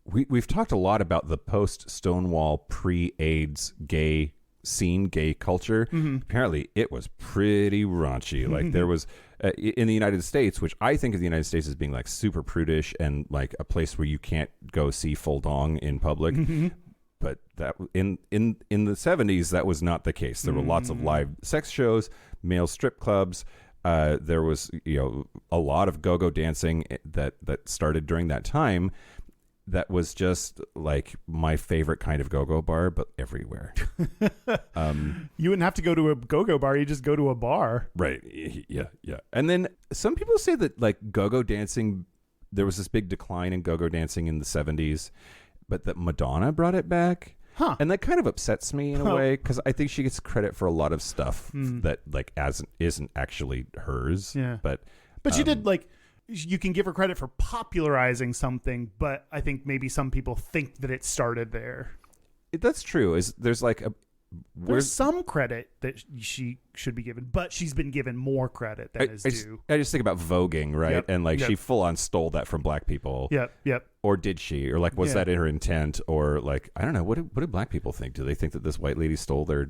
we've talked a lot about the post-Stonewall, pre-AIDS gay scene, gay culture. Apparently it was pretty raunchy. Like there was in the United States, which I think of the United States as being like super prudish and like a place where you can't go see full dong in public. But that in the 70s, that was not the case. There were lots of live sex shows, male strip clubs. There was a lot of go-go dancing that started during that time. That was just like my favorite kind of go-go bar, but everywhere. You wouldn't have to go to a go-go bar. You just go to a bar. Right. Yeah. And then some people say that like go-go dancing, there was this big decline in go-go dancing in the 70s, but that Madonna brought it back. Huh. And that kind of upsets me in a way, because I think she gets credit for a lot of stuff that like isn't actually hers. Yeah. But she did like... You can give her credit for popularizing something, but I think maybe some people think that it started there. That's true. There's some credit that she should be given, but she's been given more credit than is due. I just think about voguing, right? Yep, And like yep. she full on stole that from black people. Yep. Or did she? Or like was that in her intent? Or like I don't know. What do black people think? Do they think that this white lady stole their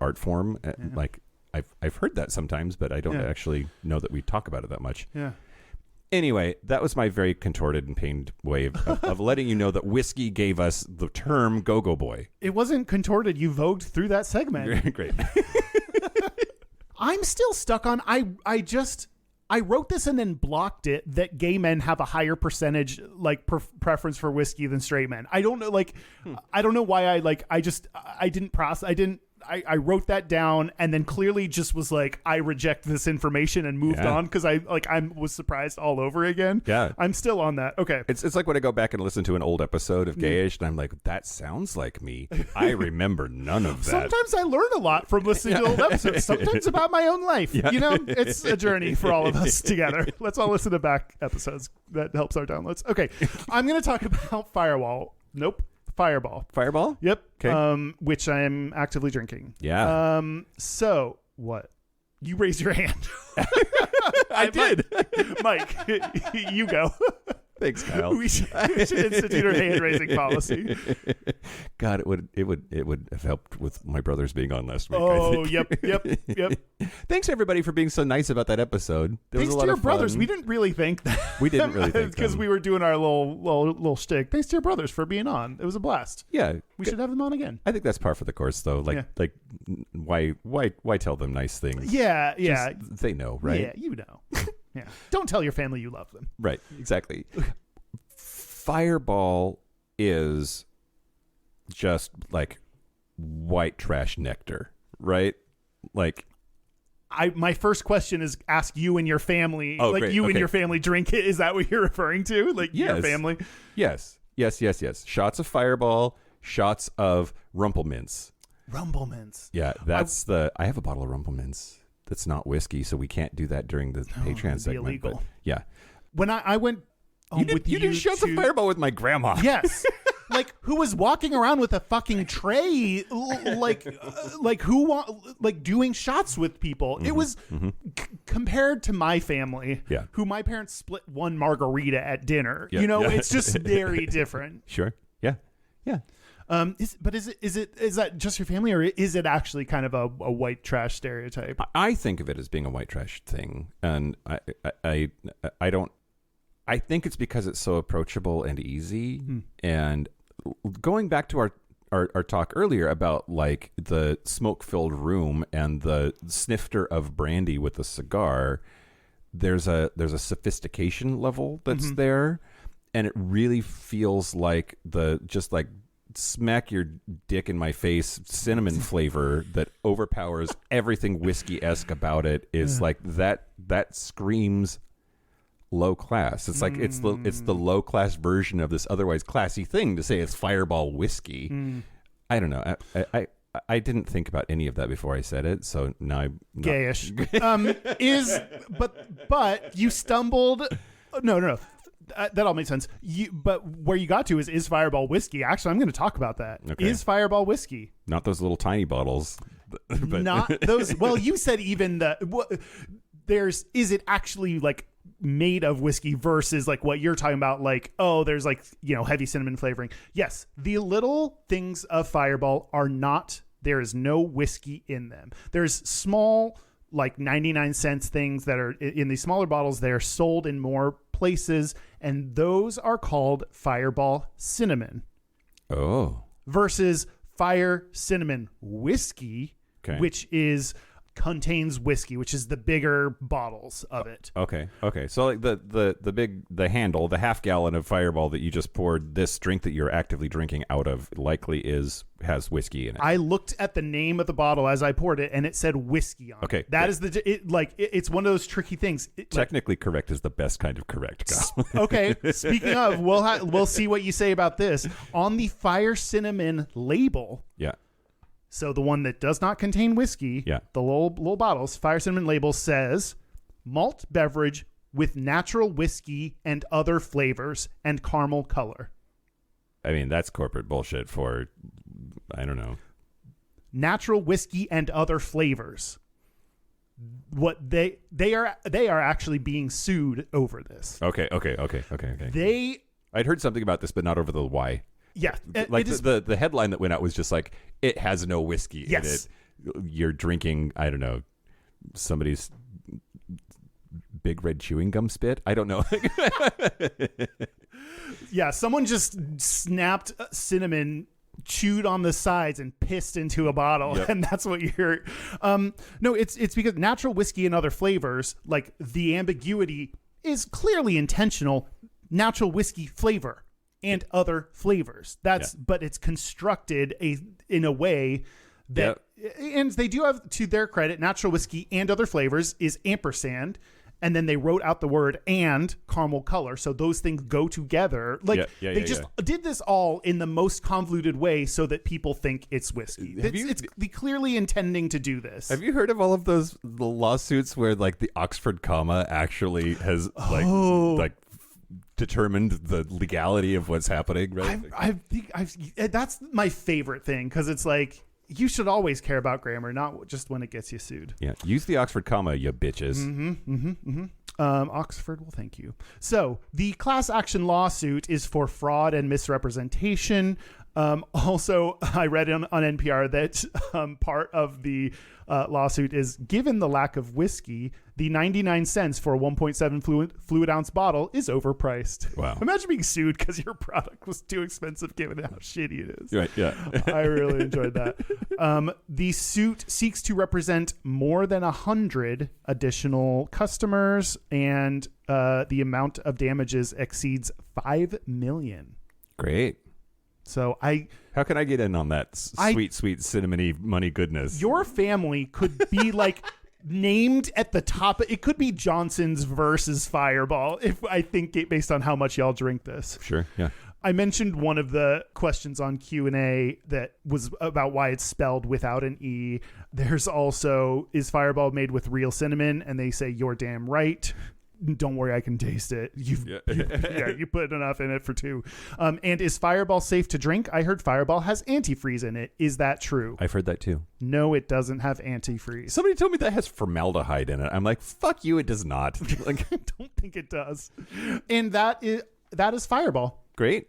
art form? Like I've heard that sometimes, but I don't actually know that we talk about it that much. Yeah. Anyway, that was my very contorted and pained way of letting you know that whiskey gave us the term go-go boy. It wasn't contorted. You vogued through that segment. Great. I'm still stuck on, I wrote this and then blocked it, that gay men have a higher percentage like preference for whiskey than straight men. I don't know, like, I don't know why I wrote that down and then clearly just was like, I reject this information and moved on because I was surprised all over again. Yeah. I'm still on that. Okay. It's like when I go back and listen to an old episode of Gayish and I'm like, that sounds like me. I remember none of that. Sometimes I learn a lot from listening to old episodes. Sometimes about my own life. Yeah. It's a journey for all of us together. Let's all listen to back episodes. That helps our downloads. Okay. I'm going to talk about Fireball. Fireball. Fireball? Yep. Okay. Which I am actively drinking. Yeah. So what? You raised your hand. I did. Mike, you go. Thanks, Kyle. We should institute our hand raising policy. God, it would have helped with my brothers being on last week. I Oh, think. yep. Thanks everybody for being so nice about that episode. There was Thanks a lot to your of brothers. fun. We didn't really thank them. We didn't really thank because them. we were doing our little shtick. Thanks to your brothers for being on. It was a blast. Yeah, We should have them on again. I think that's par for the course, though. Like, why tell them nice things? Yeah. Just, they know, right? Yeah, you know. Yeah. Don't tell your family you love them. Right, exactly. Fireball is just like white trash nectar, right? Like, My first question is ask you and your family. Oh, like great. you and Okay. your family drink it. Is that what you're referring to? Like your Yes. family? yes. Shots of Fireball, shots of Rumplemints. Rumblements. Yeah, I have a bottle of Rumplemints that's not whiskey, so we can't do that during the Patreon it'd be segment. illegal. But yeah. When I went home with You did shots of Fireball with my grandma. Yes. Like who was walking around with a fucking tray, doing shots with people. It was compared to my family, Yeah. who my parents split one margarita at dinner. Yeah, You know, yeah. it's just very different. Sure. Yeah. Is that just your family, or is it actually kind of a white trash stereotype? I think of it as being a white trash thing, and I don't. I think it's because it's so approachable and easy. And going back to our talk earlier about like the smoke-filled room and the snifter of brandy with a cigar, there's a sophistication level that's there, and it really feels like just like smack your dick in my face cinnamon flavor that overpowers everything whiskey-esque about it is like that screams low class. It's like it's the low class version of this otherwise classy thing to say it's Fireball whiskey. I don't know. I didn't think about any of that before I said it, so now I'm not. Gayish. But you stumbled. No. That all makes sense. But where you got to is Fireball whiskey. Actually, I'm going to talk about that. Okay. Is Fireball whiskey? Not those little tiny bottles. But Not those. Well, you said even is it actually like made of whiskey versus like what you're talking about, like, oh, there's like, heavy cinnamon flavoring. Yes, the little things of Fireball are not, there is no whiskey in them. There's small, like 99 cents things that are in these smaller bottles. They're sold in more places, and those are called Fireball Cinnamon. Oh. Versus Fire Cinnamon Whiskey, Okay. which contains whiskey, which is the bigger bottles of it. Okay. So like the handle, the half gallon of Fireball that you just poured this drink that you're actively drinking out of likely has whiskey in it. I looked at the name of the bottle as I poured it, and it said whiskey on it. Okay, That good. is it's one of those tricky things. Technically correct is the best kind of correct, Kyle. Okay, speaking of, we'll see what you say about this. On the Fire Cinnamon label, Yeah. so the one that does not contain whiskey, Yeah. the little bottles, Fire Cinnamon label says malt beverage with natural whiskey and other flavors and caramel color. I mean, that's corporate bullshit for, I don't know. Natural whiskey and other flavors. What they are actually being sued over this. Okay. I'd heard something about this, but not over the why. Yeah, Like it is, the headline that went out was just like, it has no whiskey Yes. in it. You're drinking, I don't know, somebody's big red chewing gum spit. I don't know. yeah. Someone just snapped cinnamon, chewed on the sides, and pissed into a bottle, Yep. and that's what you're. No, it's because natural whiskey and other flavors, like the ambiguity is clearly intentional. Natural whiskey flavor and other flavors. But it's constructed in a way that, and they do have, to their credit, natural whiskey and other flavors is ampersand, and then they wrote out the word and caramel color, so those things go together. Like they just did this all in the most convoluted way so that people think it's whiskey. It's clearly intending to do this. Have you heard of all of the lawsuits where like the Oxford comma actually has like determined the legality of what's happening, right? I think that's my favorite thing, because it's like, you should always care about grammar, not just when it gets you sued. Yeah, use the Oxford comma, you bitches. Oxford, well, thank you. So the class action lawsuit is for fraud and misrepresentation. Also, I read on NPR that part of the lawsuit is, given the lack of whiskey, the 99 cents for a 1.7 fluid ounce bottle is overpriced. Wow. Imagine being sued because your product was too expensive given how shitty it is. Right, yeah. I really enjoyed that. The suit seeks to represent more than 100 additional customers, and the amount of damages exceeds $5 million. Great. So how can I get in on that sweet cinnamony money goodness? Your family could be like named at the top. It could be Johnson's versus Fireball, if I think based on how much y'all drink this. Sure, yeah. I mentioned one of the questions on Q&A that was about why it's spelled without an E. There's also, is Fireball made with real cinnamon? And they say, you're damn right. Don't worry, I can taste it. You put enough in it for two. And is Fireball safe to drink? I heard Fireball has antifreeze in it. Is that true? I've heard that too. No, it doesn't have antifreeze. Somebody told me that has formaldehyde in it. I'm like, fuck you, it does not. Like, I don't think it does. And that is Fireball. Great.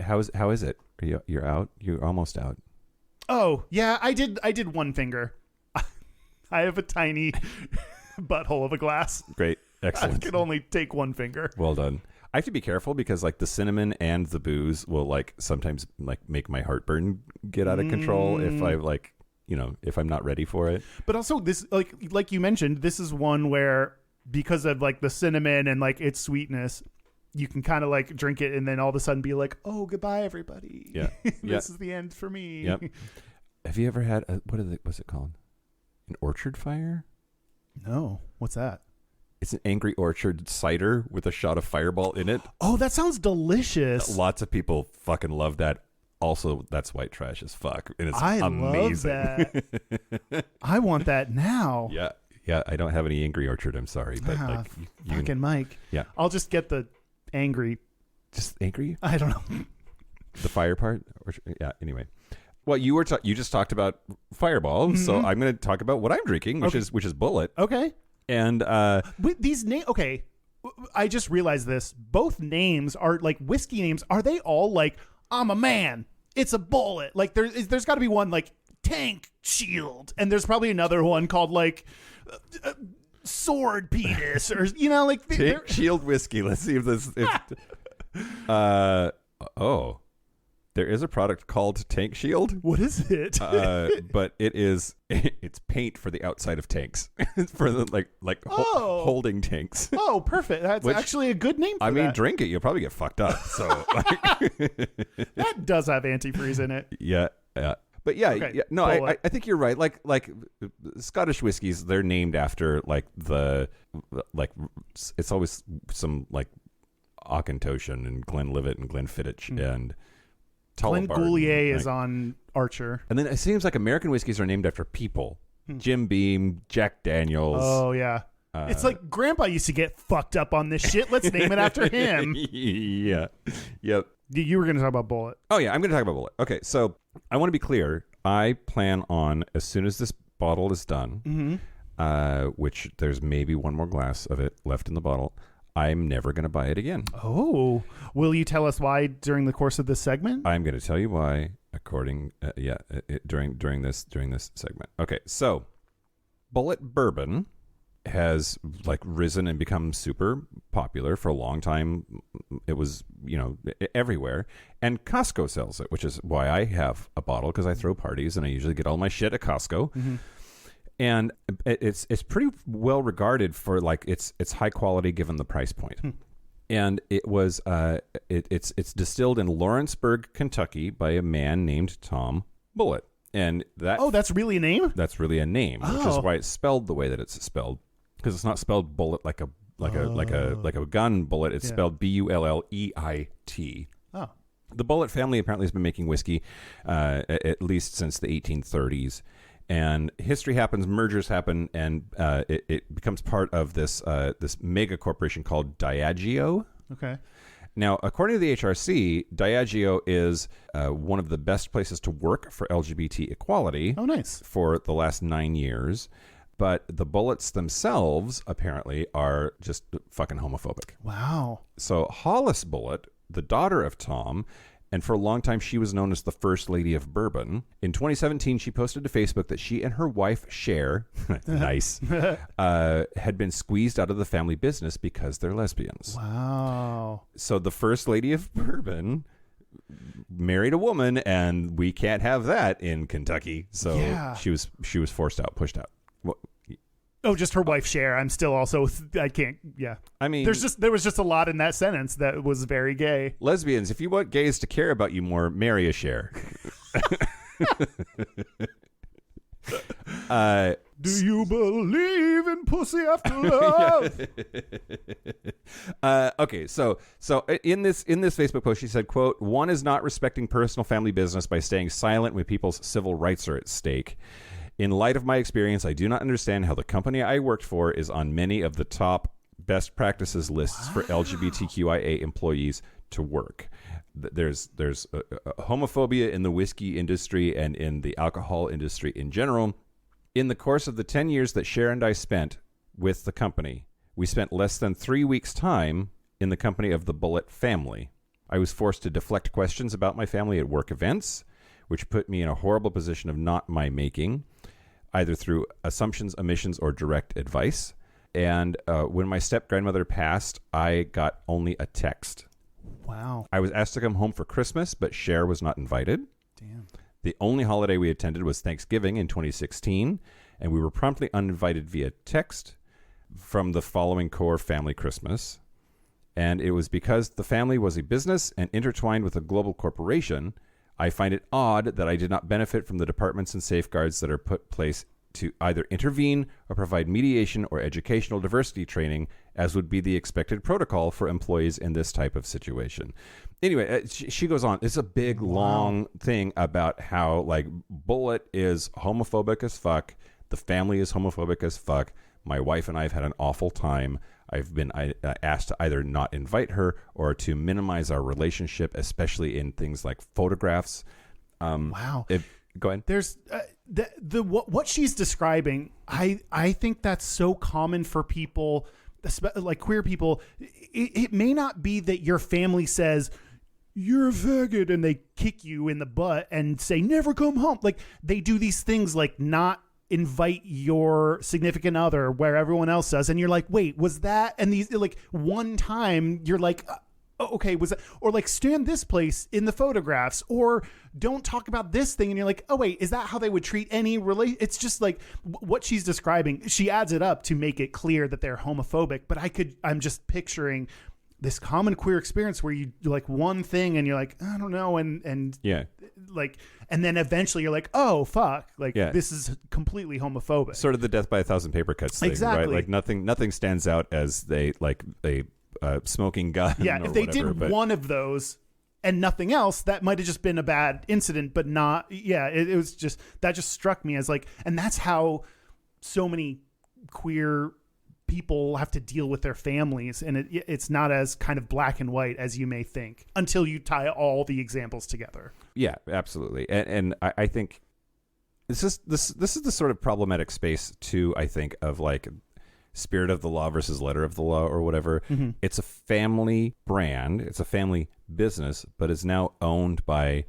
How is it? You're out? You're almost out. Oh, yeah, I did one finger. I have a tiny butthole of a glass. Great. Excellent. I can only take one finger. Well done. I have to be careful because like the cinnamon and the booze will like sometimes like make my heartburn get out of control if I like, if I'm not ready for it. But also this, like you mentioned, this is one where because of like the cinnamon and like its sweetness, you can kind of like drink it and then all of a sudden be like, oh, goodbye, everybody. Yeah. This is the end for me. Yep. Have you ever had what's it called? An orchard fire? No. What's that? It's an Angry Orchard cider with a shot of Fireball in it. Oh, that sounds delicious. Lots of people fucking love that. Also, that's white trash as fuck. And it's amazing. Love that. I want that now. Yeah. Yeah. I don't have any Angry Orchard. I'm sorry. But like, fucking Mike. Yeah. I'll just get the angry. Just angry? I don't know. The fire part? Yeah. Anyway. Well, you just talked about Fireball. So I'm going to talk about what I'm drinking, which is Bulleit. Okay. And with these names, okay, I just realized this. Both names are like whiskey names. Are they all like, I'm a man, it's a Bulleit? Like there's got to be one like Tank Shield, and there's probably another one called like Sword Penis, or like Tank Shield whiskey. Let's see if this. There is a product called Tank Shield. What is it? But it's paint for the outside of tanks for the holding tanks. Oh, perfect. That's actually a good name for that. Drink it. You'll probably get fucked up. So that does have antifreeze in it. Yeah. But yeah, okay. Yeah, no, I think you're right. Like Scottish whiskeys, they're named after it's always some like Auchentoshan and Glenlivet and Glenfiddich and Glen Goulier is on Archer. And then it seems like American whiskeys are named after people. Jim Beam, Jack Daniels. Oh, yeah. It's like Grandpa used to get fucked up on this shit. Let's name it after him. Yeah. Yep. You were going to talk about Bulleit. Oh, yeah. I'm going to talk about Bulleit. Okay. So I want to be clear. I plan on, as soon as this bottle is done, which there's maybe one more glass of it left in the bottle, I'm never going to buy it again. Oh, will you tell us why during the course of this segment? I'm going to tell you why. During this segment. Okay, so Bulleit bourbon has like risen and become super popular for a long time. It was everywhere, and Costco sells it, which is why I have a bottle, because I throw parties and I usually get all my shit at Costco. And it's pretty well regarded for like its high quality given the price point. And it was it's distilled in Lawrenceburg, Kentucky by a man named Tom Bulleit. And that's really a name? That's really a name, which is why it's spelled the way that it's spelled, because it's not spelled bullet like a gun bullet. It's spelled Bulleit. Oh. The Bulleit family apparently has been making whiskey at least since the 1830s. And history happens, mergers happen, and it becomes part of this mega corporation called Diageo. Okay. Now, according to the HRC, Diageo is one of the best places to work for LGBT equality. Oh, nice. For the last 9 years. But the Bulleits themselves apparently are just fucking homophobic. Wow. So Hollis Bulleit, the daughter of Tom, and for a long time she was known as the First Lady of Bourbon. In 2017, she posted to Facebook that she and her wife, Cher, nice, had been squeezed out of the family business because they're lesbians. Wow. So the First Lady of Bourbon married a woman, and we can't have that in Kentucky. So she was forced out, pushed out. Oh, just her wife, Cher. I'm still also, I can't, yeah. I mean, there was just a lot in that sentence that was very gay. Lesbians, if you want gays to care about you more, marry a Cher. Do you believe in pussy after love? Okay, so in this Facebook post, she said, quote, "One is not respecting personal family business by staying silent when people's civil rights are at stake. In light of my experience, I do not understand how the company I worked for is on many of the top best practices lists for LGBTQIA employees to work. There's homophobia in the whiskey industry and in the alcohol industry in general. In the course of the 10 years that Cher and I spent with the company, we spent less than 3 weeks' time in the company of the Bulleit family. I was forced to deflect questions about my family at work events, which put me in a horrible position of not my making, either through assumptions, omissions, or direct advice. And when my step-grandmother passed, I got only a text. Wow. I was asked to come home for Christmas, but Cher was not invited. Damn. The only holiday we attended was Thanksgiving in 2016, and we were promptly uninvited via text from the following core family Christmas. And it was because the family was a business and intertwined with a global corporation. I find it odd that I did not benefit from the departments and safeguards that are put place to either intervene or provide mediation or educational diversity training, as would be the expected protocol for employees in this type of situation." Anyway, she goes on. It's a big, long thing about how, like, Bulleit is homophobic as fuck. The family is homophobic as fuck. My wife and I have had an awful time. I've been asked to either not invite her or to minimize our relationship, especially in things like photographs. Wow. Go ahead. There's what she's describing. I think that's so common for people, like queer people. It may not be that your family says you're a faggot and they kick you in the butt and say never come home. Like, they do these things like not invite your significant other where everyone else does, and you're like, wait, was that? And these, like, one time you're like, okay, was it? Or like, stand this place in the photographs, or don't talk about this thing, and you're like, oh wait, is that how they would treat any It's just like what she's describing. She adds it up to make it clear that they're homophobic, but I'm just picturing this common queer experience where you do like one thing and you're like, I don't know, and yeah, like, and then eventually you're like, oh fuck, like, this is completely homophobic. Sort of the death by 1,000 paper cuts thing, exactly. Right? Like nothing stands out as a smoking gun. Yeah, or if they whatever, did one of those and nothing else, that might have just been a bad incident, but not. Yeah, it was just, that just struck me as like, and that's how so many queer people have to deal with their families, and it's not as kind of black and white as you may think until you tie all the examples together. Yeah, absolutely. And I think this is the sort of problematic space too, I think, of like spirit of the law versus letter of the law or whatever. Mm-hmm. It's a family brand, it's a family business, but is now owned by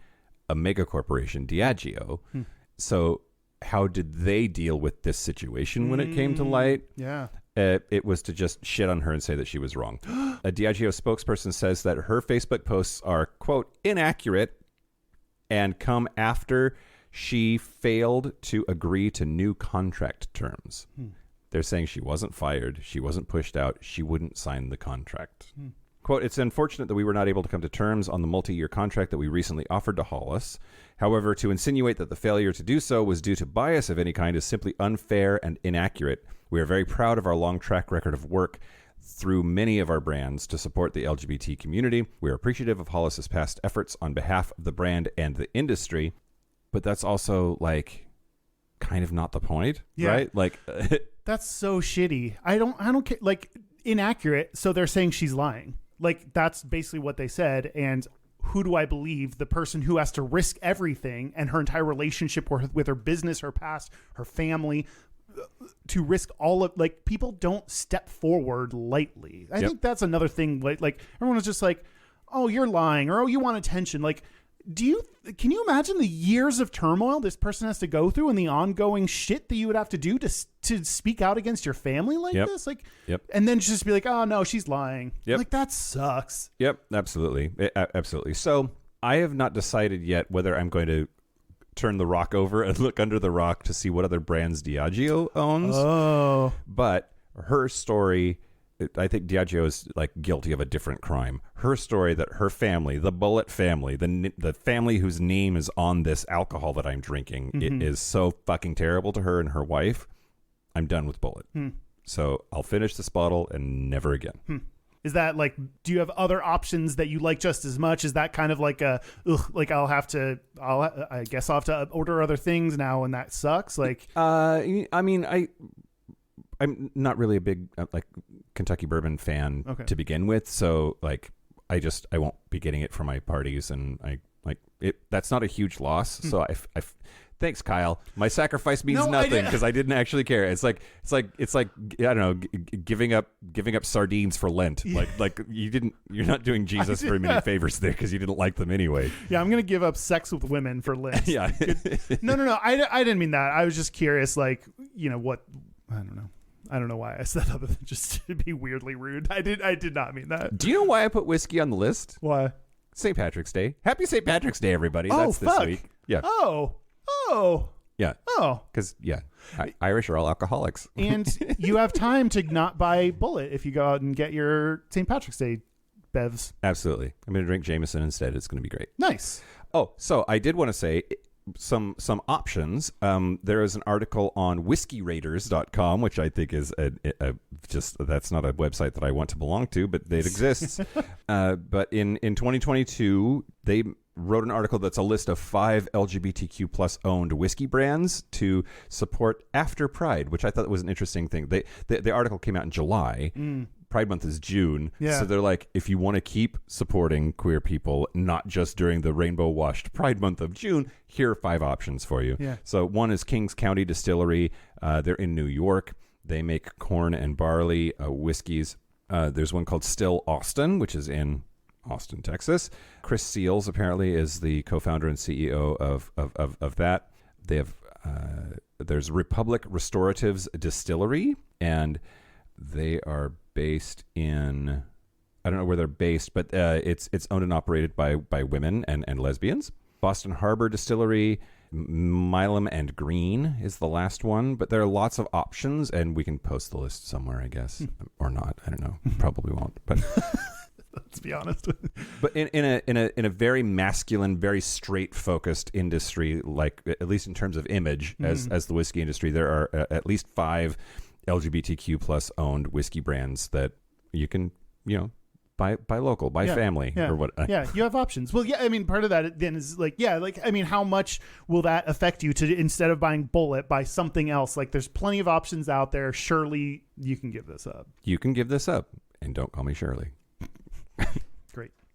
a mega corporation, Diageo. So how did they deal with this situation when it came to light? Yeah. It was to just shit on her and say that she was wrong. A Diageo spokesperson says that her Facebook posts are, quote, inaccurate and come after she failed to agree to new contract terms. They're saying she wasn't fired, she wasn't pushed out, she wouldn't sign the contract. Quote, "It's unfortunate that we were not able to come to terms on the multi-year contract that we recently offered to Hollis. However, to insinuate that the failure to do so was due to bias of any kind is simply unfair and inaccurate. We are very proud of our long track record of work through many of our brands to support the LGBT community. We are appreciative of Hollis's past efforts on behalf of the brand and the industry." But that's also like kind of not the point, right? Like that's so shitty. I don't care. Like, inaccurate. So they're saying she's lying. Like, that's basically what they said. And who do I believe? The person who has to risk everything and her entire relationship with her business, her past, her family, risk all of, like, people don't step forward lightly. I think that's another thing. Like everyone was just like, oh, you're lying, or oh, you want attention. Like, can you imagine the years of turmoil this person has to go through and the ongoing shit that you would have to do to speak out against your family like this? Like, and then just be like, oh no, she's lying. Like, that sucks. Yep, absolutely. Absolutely. So I have not decided yet whether I'm going to turn the rock over and look under the rock to see what other brands Diageo owns. Oh. But her story, I think Diageo is like guilty of a different crime. Her story that her family, the Bulleit family, the family whose name is on this alcohol that I'm drinking, it is so fucking terrible to her and her wife. I'm done with Bulleit. So I'll finish this bottle and never again. Is that like, do you have other options that you like just as much? Is that kind of like I guess I'll have to order other things now and that sucks? Like, I mean, I'm not really a big like Kentucky bourbon fan to begin with, so like I won't be getting it for my parties, and I like it. That's not a huge loss. So I thanks, Kyle. My sacrifice means nothing because I didn't actually care. It's like I don't know, giving up sardines for Lent. Like you're not doing Jesus very many favors there because you didn't like them anyway. Yeah, I'm gonna give up sex with women for Lent. Yeah. No. I didn't mean that. I was just curious. Like, you know what? I don't know. I don't know why I said that other than just to be weirdly rude. I did not mean that. Do you know why I put whiskey on the list? Why? St. Patrick's Day. Happy St. Patrick's Day, everybody. Oh, That's fuck. this week. Yeah. Oh. Yeah. Oh. Because, Irish are all alcoholics. And you have time to not buy Bulleit if you go out and get your St. Patrick's Day bevs. Absolutely. I'm going to drink Jameson instead. It's going to be great. Nice. Oh, so I did want to say some options. There is an article on whiskyraters.com, which I think is that's not a website that I want to belong to, but it exists. But in 2022, they wrote an article that's a list of 5 LGBTQ plus owned whiskey brands to support after Pride, which I thought was an interesting thing. The article came out in July. Pride Month is June. Yeah. So they're like, if you want to keep supporting queer people, not just during the rainbow washed Pride Month of June, here are 5 options for you. Yeah. So one is Kings County Distillery. They're in New York. They make corn and barley whiskeys. There's one called Still Austin, which is in Austin, Texas. Chris Seals apparently is the co-founder and CEO of that. They have there's Republic Restoratives Distillery, and they are based in, I don't know where they're based, but it's owned and operated by women and lesbians. Boston Harbor Distillery, Milam and Green is the last one, but there are lots of options, and we can post the list somewhere, I guess, or not. I don't know. Probably won't, but let's be honest. But in a very masculine, very straight focused industry, like at least in terms of image, as the whiskey industry, there are at least 5 LGBTQ plus owned whiskey brands that you can, buy local, buy family, or what. Yeah, you have options. Well, yeah, I mean, part of that then is I mean, how much will that affect you to, instead of buying Bulleit, buy something else? Like, there's plenty of options out there. Surely you can give this up. You can give this up, and don't call me Shirley.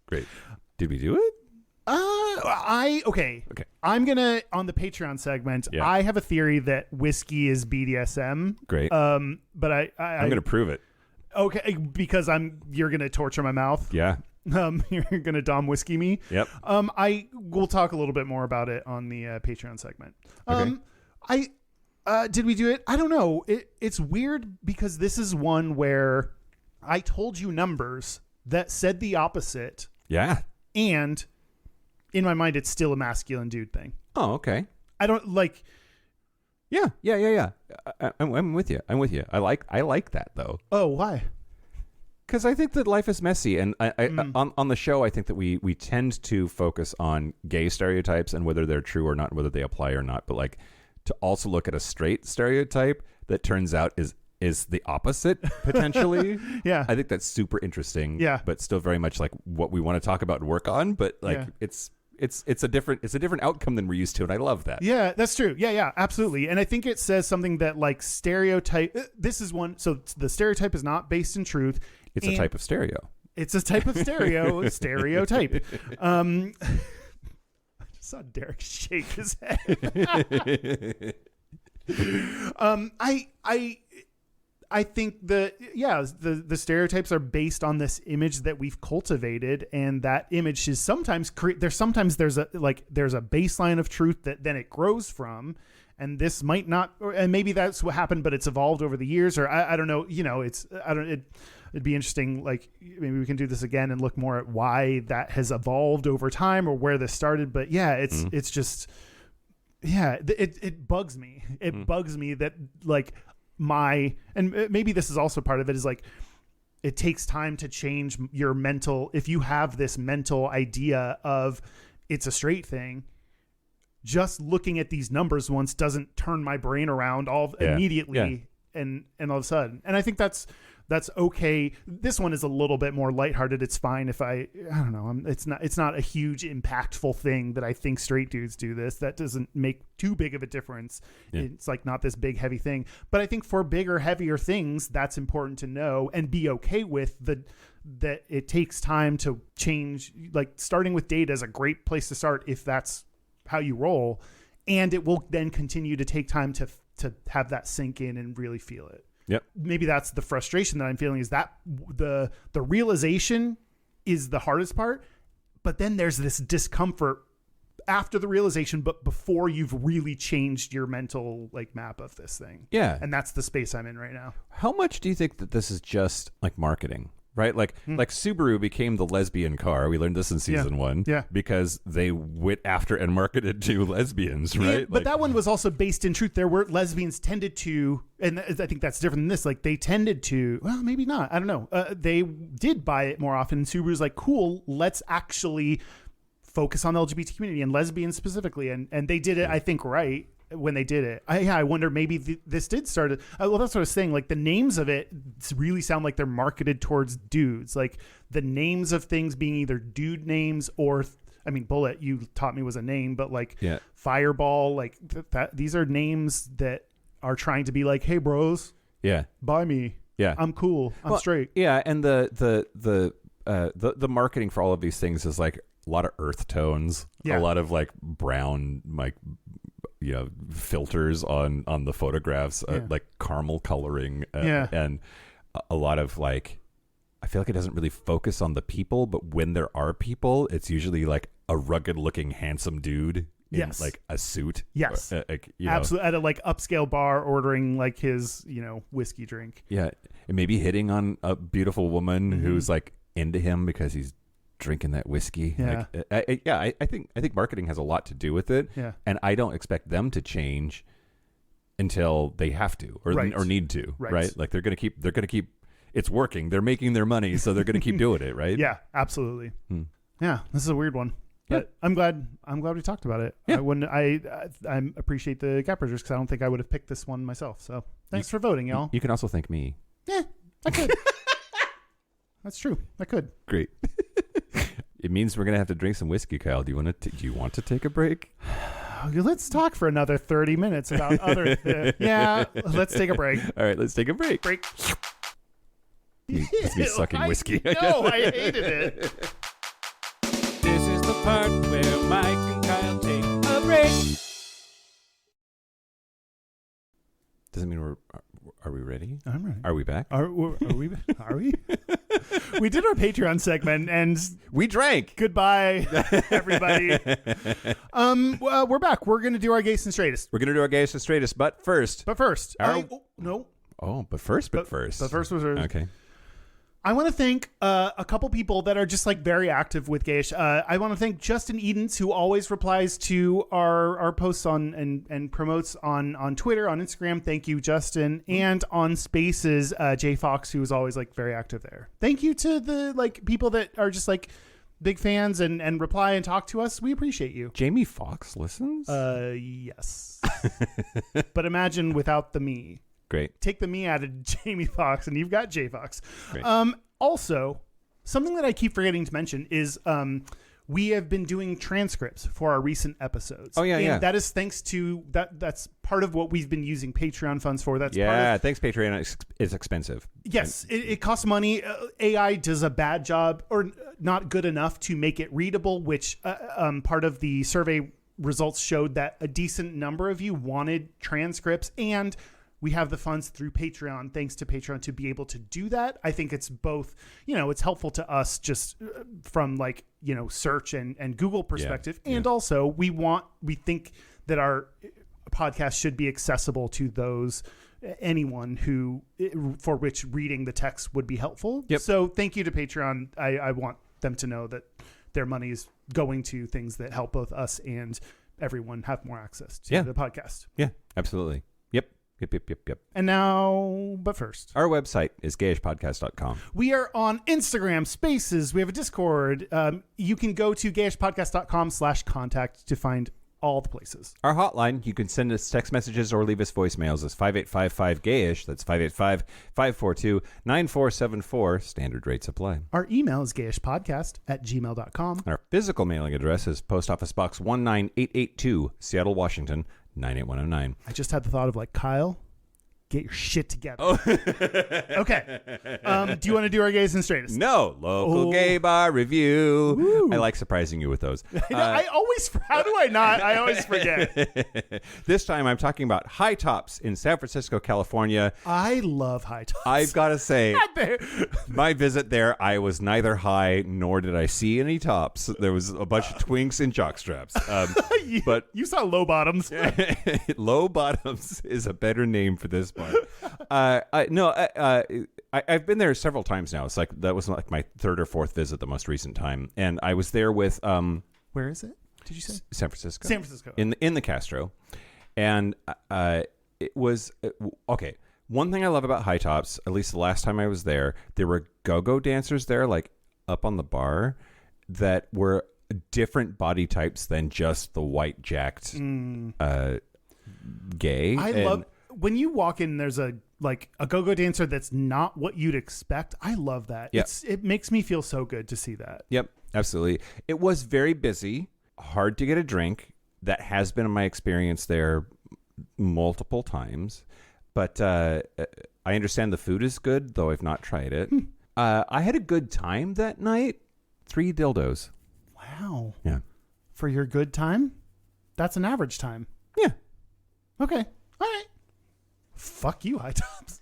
Great. Did we do it? Okay. I'm gonna, on the Patreon segment, I have a theory that whiskey is BDSM. Great. But I'm gonna prove it. Okay, because you're gonna torture my mouth. Yeah. You're gonna Dom whiskey me. Yep. I will talk a little bit more about it on the Patreon segment. Okay. Did we do it? I don't know. It's weird because this is one where I told you numbers that said the opposite. Yeah. And in my mind, it's still a masculine dude thing. Oh, okay. I don't like. Yeah. I'm with you. I like that though. Oh, why? Because I think that life is messy, and on the show, I think that we tend to focus on gay stereotypes and whether they're true or not, whether they apply or not. But like to also look at a straight stereotype that turns out is the opposite potentially. Yeah, I think that's super interesting. Yeah, but still very much like what we want to talk about and work on. But like it's a different outcome than we're used to, and I love that. Yeah, that's true. Yeah, absolutely. And I think it says something that like stereotype. This is one. So the stereotype is not based in truth. It's a type of stereo. It's a type of stereotype. I just saw Derek shake his head. I think the stereotypes are based on this image that we've cultivated, and that image is sometimes there's a baseline of truth that then it grows from, and this might not, and maybe that's what happened, but it's evolved over the years, or I don't know, it'd be interesting, like maybe we can do this again and look more at why that has evolved over time or where this started. But yeah, it's just, yeah, it bugs me. It bugs me that like and maybe this is also part of it, is like, it takes time to change your mental. If you have this mental idea of it's a straight thing, just looking at these numbers once doesn't turn my brain around immediately. And all of a sudden, and I think that's okay. This one is a little bit more lighthearted. It's fine if I don't know. It's not a huge impactful thing that I think straight dudes do this. That doesn't make too big of a difference. Yeah. It's like not this big heavy thing. But I think for bigger, heavier things, that's important to know and be okay with that it takes time to change. Like starting with data is a great place to start if that's how you roll, and it will then continue to take time to have that sink in and really feel it. Yep. Maybe that's the frustration that I'm feeling, is that the realization is the hardest part, but then there's this discomfort after the realization, but before you've really changed your mental like map of this thing. Yeah. And that's the space I'm in right now. How much do you think that this is just like marketing? Right? Like Subaru became the lesbian car. We learned this in season 1. Yeah. Because they went after and marketed to lesbians, right? Yeah, but that one was also based in truth. There were lesbians tended to, and I think that's different than this. Like they tended to, well, maybe not. I don't know. They did buy it more often. And Subaru's like, cool, let's actually focus on the LGBT community and lesbians specifically. And they did it, I think, right when they did it. I wonder, maybe this did start. Well, that's what I was saying. Like the names of it really sound like they're marketed towards dudes. Like the names of things being either dude names or, I mean, Bulleit, you taught me was a name, but like Fireball, like these are names that are trying to be like, hey, bros, buy me. Yeah, I'm cool. I'm straight. Yeah, and the marketing for all of these things is like a lot of earth tones, a lot of like brown, like, you know, filters on the photographs, like caramel coloring, and a lot of like, I feel like it doesn't really focus on the people, but when there are people, it's usually like a rugged looking handsome dude in like a suit. Yes. Absolutely. At a like upscale bar ordering like his, whiskey drink. Yeah. And maybe hitting on a beautiful woman who's like into him because he's drinking that whiskey. Yeah. I think marketing has a lot to do with it. Yeah. And I don't expect them to change until they have to or need to. Right. Like they're gonna keep it's working. They're making their money, so they're gonna keep doing it, right? Yeah, absolutely. Yeah, this is a weird one. But I'm glad we talked about it. Yeah. I appreciate the Gap Bridgers because I don't think I would have picked this one myself. So thanks for voting, y'all. You can also thank me. Yeah, I could. That's true. I could. Great. It means we're gonna have to drink some whiskey, Kyle. Do you want to take a break? Let's talk for another 30 minutes about other. Yeah, let's take a break. All right, let's take a break. It's me sucking whiskey. No, I hated it. This is the part where Mike and Kyle take a break. Doesn't mean are we ready? I'm ready. Are we back? Are we? Are we? We did our Patreon segment and we drank. Goodbye, everybody. We're back. We're gonna do our Gayest and Straightest. We're gonna do our Gayest and Straightest, but first. No. Oh, but first. But first was okay. I want to thank a couple people that are just like very active with Gayish. I want to thank Justin Edens, who always replies to our posts on and promotes on Twitter, on Instagram. Thank you, Justin. And on Spaces, Jay Fox, who is always like very active there. Thank you to the like people that are just like big fans and reply and talk to us. We appreciate you. Jamie Fox listens? Yes. But imagine without the me. Great. Take the me out of Jamie Fox and you've got Jay Fox. Also, something that I keep forgetting to mention is we have been doing transcripts for our recent episodes. Oh, yeah, and that is thanks to that's part of what we've been using Patreon funds for. That's thanks, Patreon. It's expensive. Yes, it costs money. AI does a bad job or not good enough to make it readable, which part of the survey results showed that a decent number of you wanted transcripts, and we have the funds through Patreon, thanks to Patreon, to be able to do that. I think it's both, it's helpful to us just from like, search and Google perspective. And also we think that our podcast should be accessible to anyone for which reading the text would be helpful. Yep. So thank you to Patreon. I want them to know that their money is going to things that help both us and everyone have more access to the podcast. Yeah, absolutely. Yep. And now, but first, our website is gayishpodcast.com. we are on Instagram Spaces. We have a Discord. You can go to gayishpodcast.com/contact to find all the places. Our hotline, you can send us text messages or leave us voicemails, is 5855-GAYISH. That's 585-542-9474. Standard rates apply. Our email is gayishpodcast@gmail.com. Our physical mailing address is Post Office Box 19882, Seattle, Washington, 98109. I just had the thought of like, Kyle, get your shit together. Okay. Do you want to do our gays and straightest? No. Local gay bar review. Woo. I like surprising you with those. How do I not? I always forget. This time I'm talking about High Tops in San Francisco, California. I love High Tops. I've got to say, my visit there, I was neither high nor did I see any tops. There was a bunch of twinks and jockstraps. But you saw Low Bottoms. Low Bottoms is a better name for this bar. I've been there several times now. It's like that was like my third or fourth visit, the most recent time, and I was there with Where is it? Did you say San Francisco? San Francisco. In the Castro, and it was okay. One thing I love about High Tops, at least the last time I was there were go-go dancers there, like up on the bar, that were different body types than just the white jacked gay. Love when you walk in. There's a go-go dancer that's not what you'd expect. I love that. Yep. It makes me feel so good to see that. Yep, absolutely. It was very busy, hard to get a drink. That has been my experience there multiple times. But I understand the food is good, though I've not tried it. I had a good time that night. 3 dildos. Wow. Yeah. For your good time? That's an average time. Yeah. Okay. All right. Fuck you, High Tops.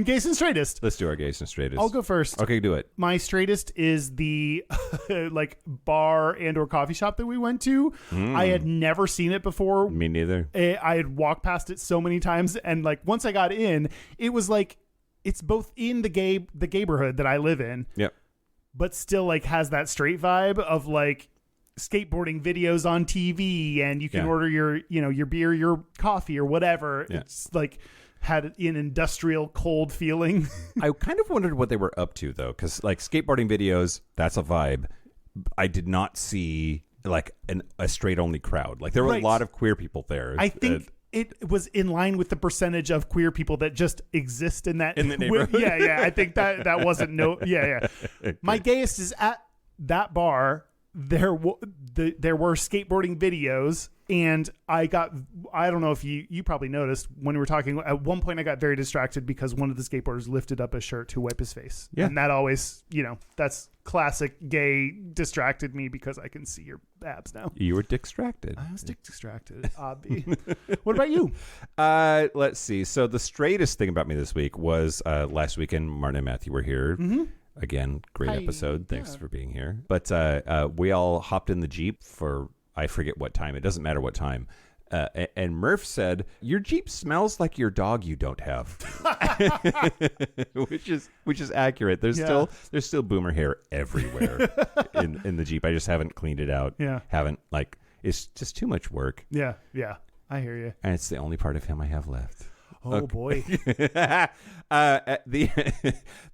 Gays and straightest. Let's do our gays and straightest. I'll go first. Okay, do it. My straightest is the bar and or coffee shop that we went to. I had never seen it before. Me neither. I had walked past it so many times, and once I got in, it was it's both in the gayborhood that I live in. Yep. But still has that straight vibe of skateboarding videos on TV, and you can order your beer, your coffee, or whatever. Yeah. It's had an industrial cold feeling. I kind of wondered what they were up to, though, because skateboarding videos, that's a vibe. I did not see a straight only crowd. There were a lot of queer people there. I think it was in line with the percentage of queer people that just exist in that in the neighborhood. Yeah. I think that wasn't Yeah. My gayest is at that bar. There were skateboarding videos, and I don't know if you probably noticed when we were talking, at one point I got very distracted because one of the skateboarders lifted up his shirt to wipe his face. Yeah. And that always, that's classic gay, distracted me because I can see your abs now. You were distracted. I was distracted, Abby. What about you? Let's see. So the straightest thing about me this week was last weekend, Martin and Matthew were here. Mm-hmm. Again, great episode. Thanks for being here. But we all hopped in the Jeep for, I forget what time. It doesn't matter what time. And Murph said, "Your Jeep smells like your dog you don't have," which is accurate. There's still boomer hair everywhere in the Jeep. I just haven't cleaned it out. Yeah, haven't it's just too much work. Yeah, I hear you. And it's the only part of him I have left. Oh, okay. Boy.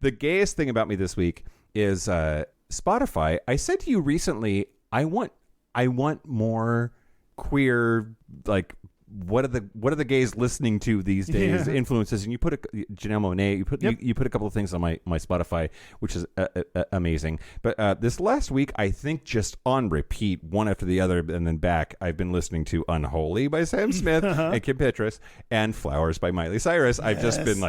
The gayest thing about me this week is Spotify. I said to you recently, I want more queer, what are the gays listening to these days? Yeah. Influences, and you put Janelle Monáe. You put a couple of things on my Spotify, which is amazing. But this last week, I think just on repeat, one after the other, and then back, I've been listening to "Unholy" by Sam Smith and Kim Petras, and "Flowers" by Miley Cyrus. I've just been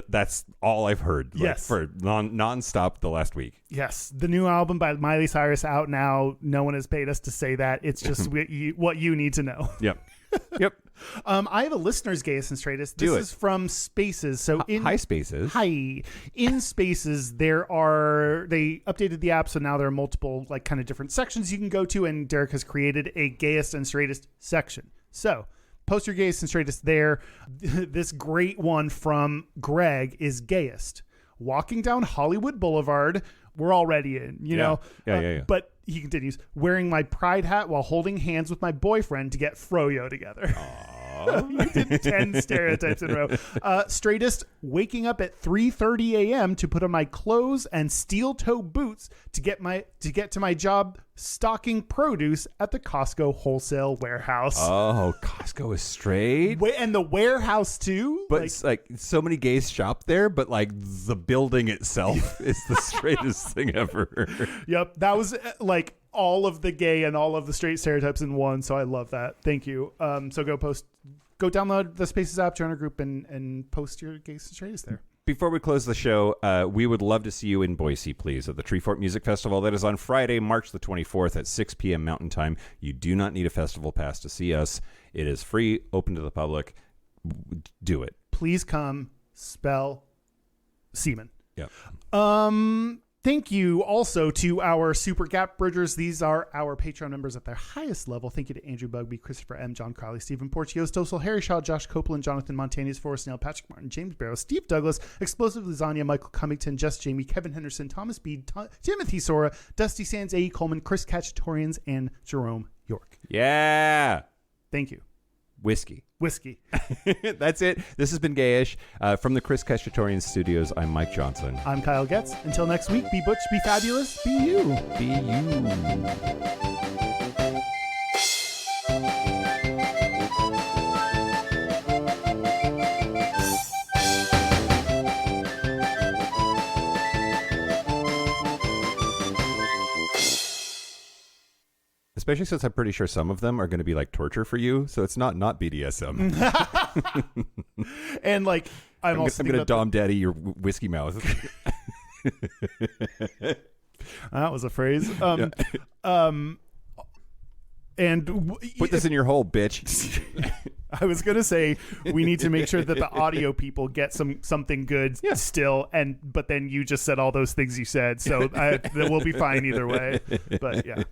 that's all I've heard. Yes. For nonstop the last week. Yes, the new album by Miley Cyrus out now. No one has paid us to say that. It's just what you need to know. Yep. Yep. I have a listener's Gayest and Straightest. This is from Spaces. So Hi, Spaces. Hi. In Spaces, they updated the app, so now there are multiple like kind of different sections you can go to, and Derek has created a Gayest and Straightest section. So post your Gayest and Straightest there. This great one from Greg is Gayest. Walking down Hollywood Boulevard, we're already in, you know? Yeah. But he continues, wearing my pride hat while holding hands with my boyfriend to get froyo together. You did 10 stereotypes in a row. Straightest, waking up at 3:30 a.m. to put on my clothes and steel-toe boots to get to my job stocking produce at the Costco wholesale warehouse. Oh, Costco is straight. And the warehouse too? But it's like so many gays shop there, but like the building itself is the straightest thing ever. Yep. That was like all of the gay and all of the straight stereotypes in one. So I love that. Thank you. So go download the Spaces app, join our group, and post your gays and straightest there. Before we close the show, we would love to see you in Boise, please, at the Treefort Music Festival. That is on Friday, March the 24th at 6 p.m. Mountain Time. You do not need a festival pass to see us. It is free, open to the public. Do it. Please come. Spell semen. Yeah. Thank you also to our Super Gap Bridgers. These are our Patreon members at their highest level. Thank you to Andrew Bugby, Christopher M., John Crowley, Stephen Porcios, Dostal, Harry Shaw, Josh Copeland, Jonathan Montanes, Forrest Nail, Patrick Martin, James Barrow, Steve Douglas, Explosive Lasagna, Michael Cummington, Jess Jamie, Kevin Henderson, Thomas Bede, Timothy Sora, Dusty Sands, A.E. Coleman, Chris Cacciatorians, and Jerome York. Yeah. Thank you. Whiskey. That's it. This has been Gayish. From the Chris Cacciatorian Studios, I'm Mike Johnson. I'm Kyle Getz. Until next week, be butch, be fabulous, be you. Be you. Especially since I'm pretty sure some of them are going to be like torture for you, so it's not BDSM. And like I'm going to Dom Daddy your whiskey mouth. That was a phrase. And put this in your hole, bitch. I was gonna say we need to make sure that the audio people get something good still, but then you just said all those things you said, so we'll be fine either way. But yeah.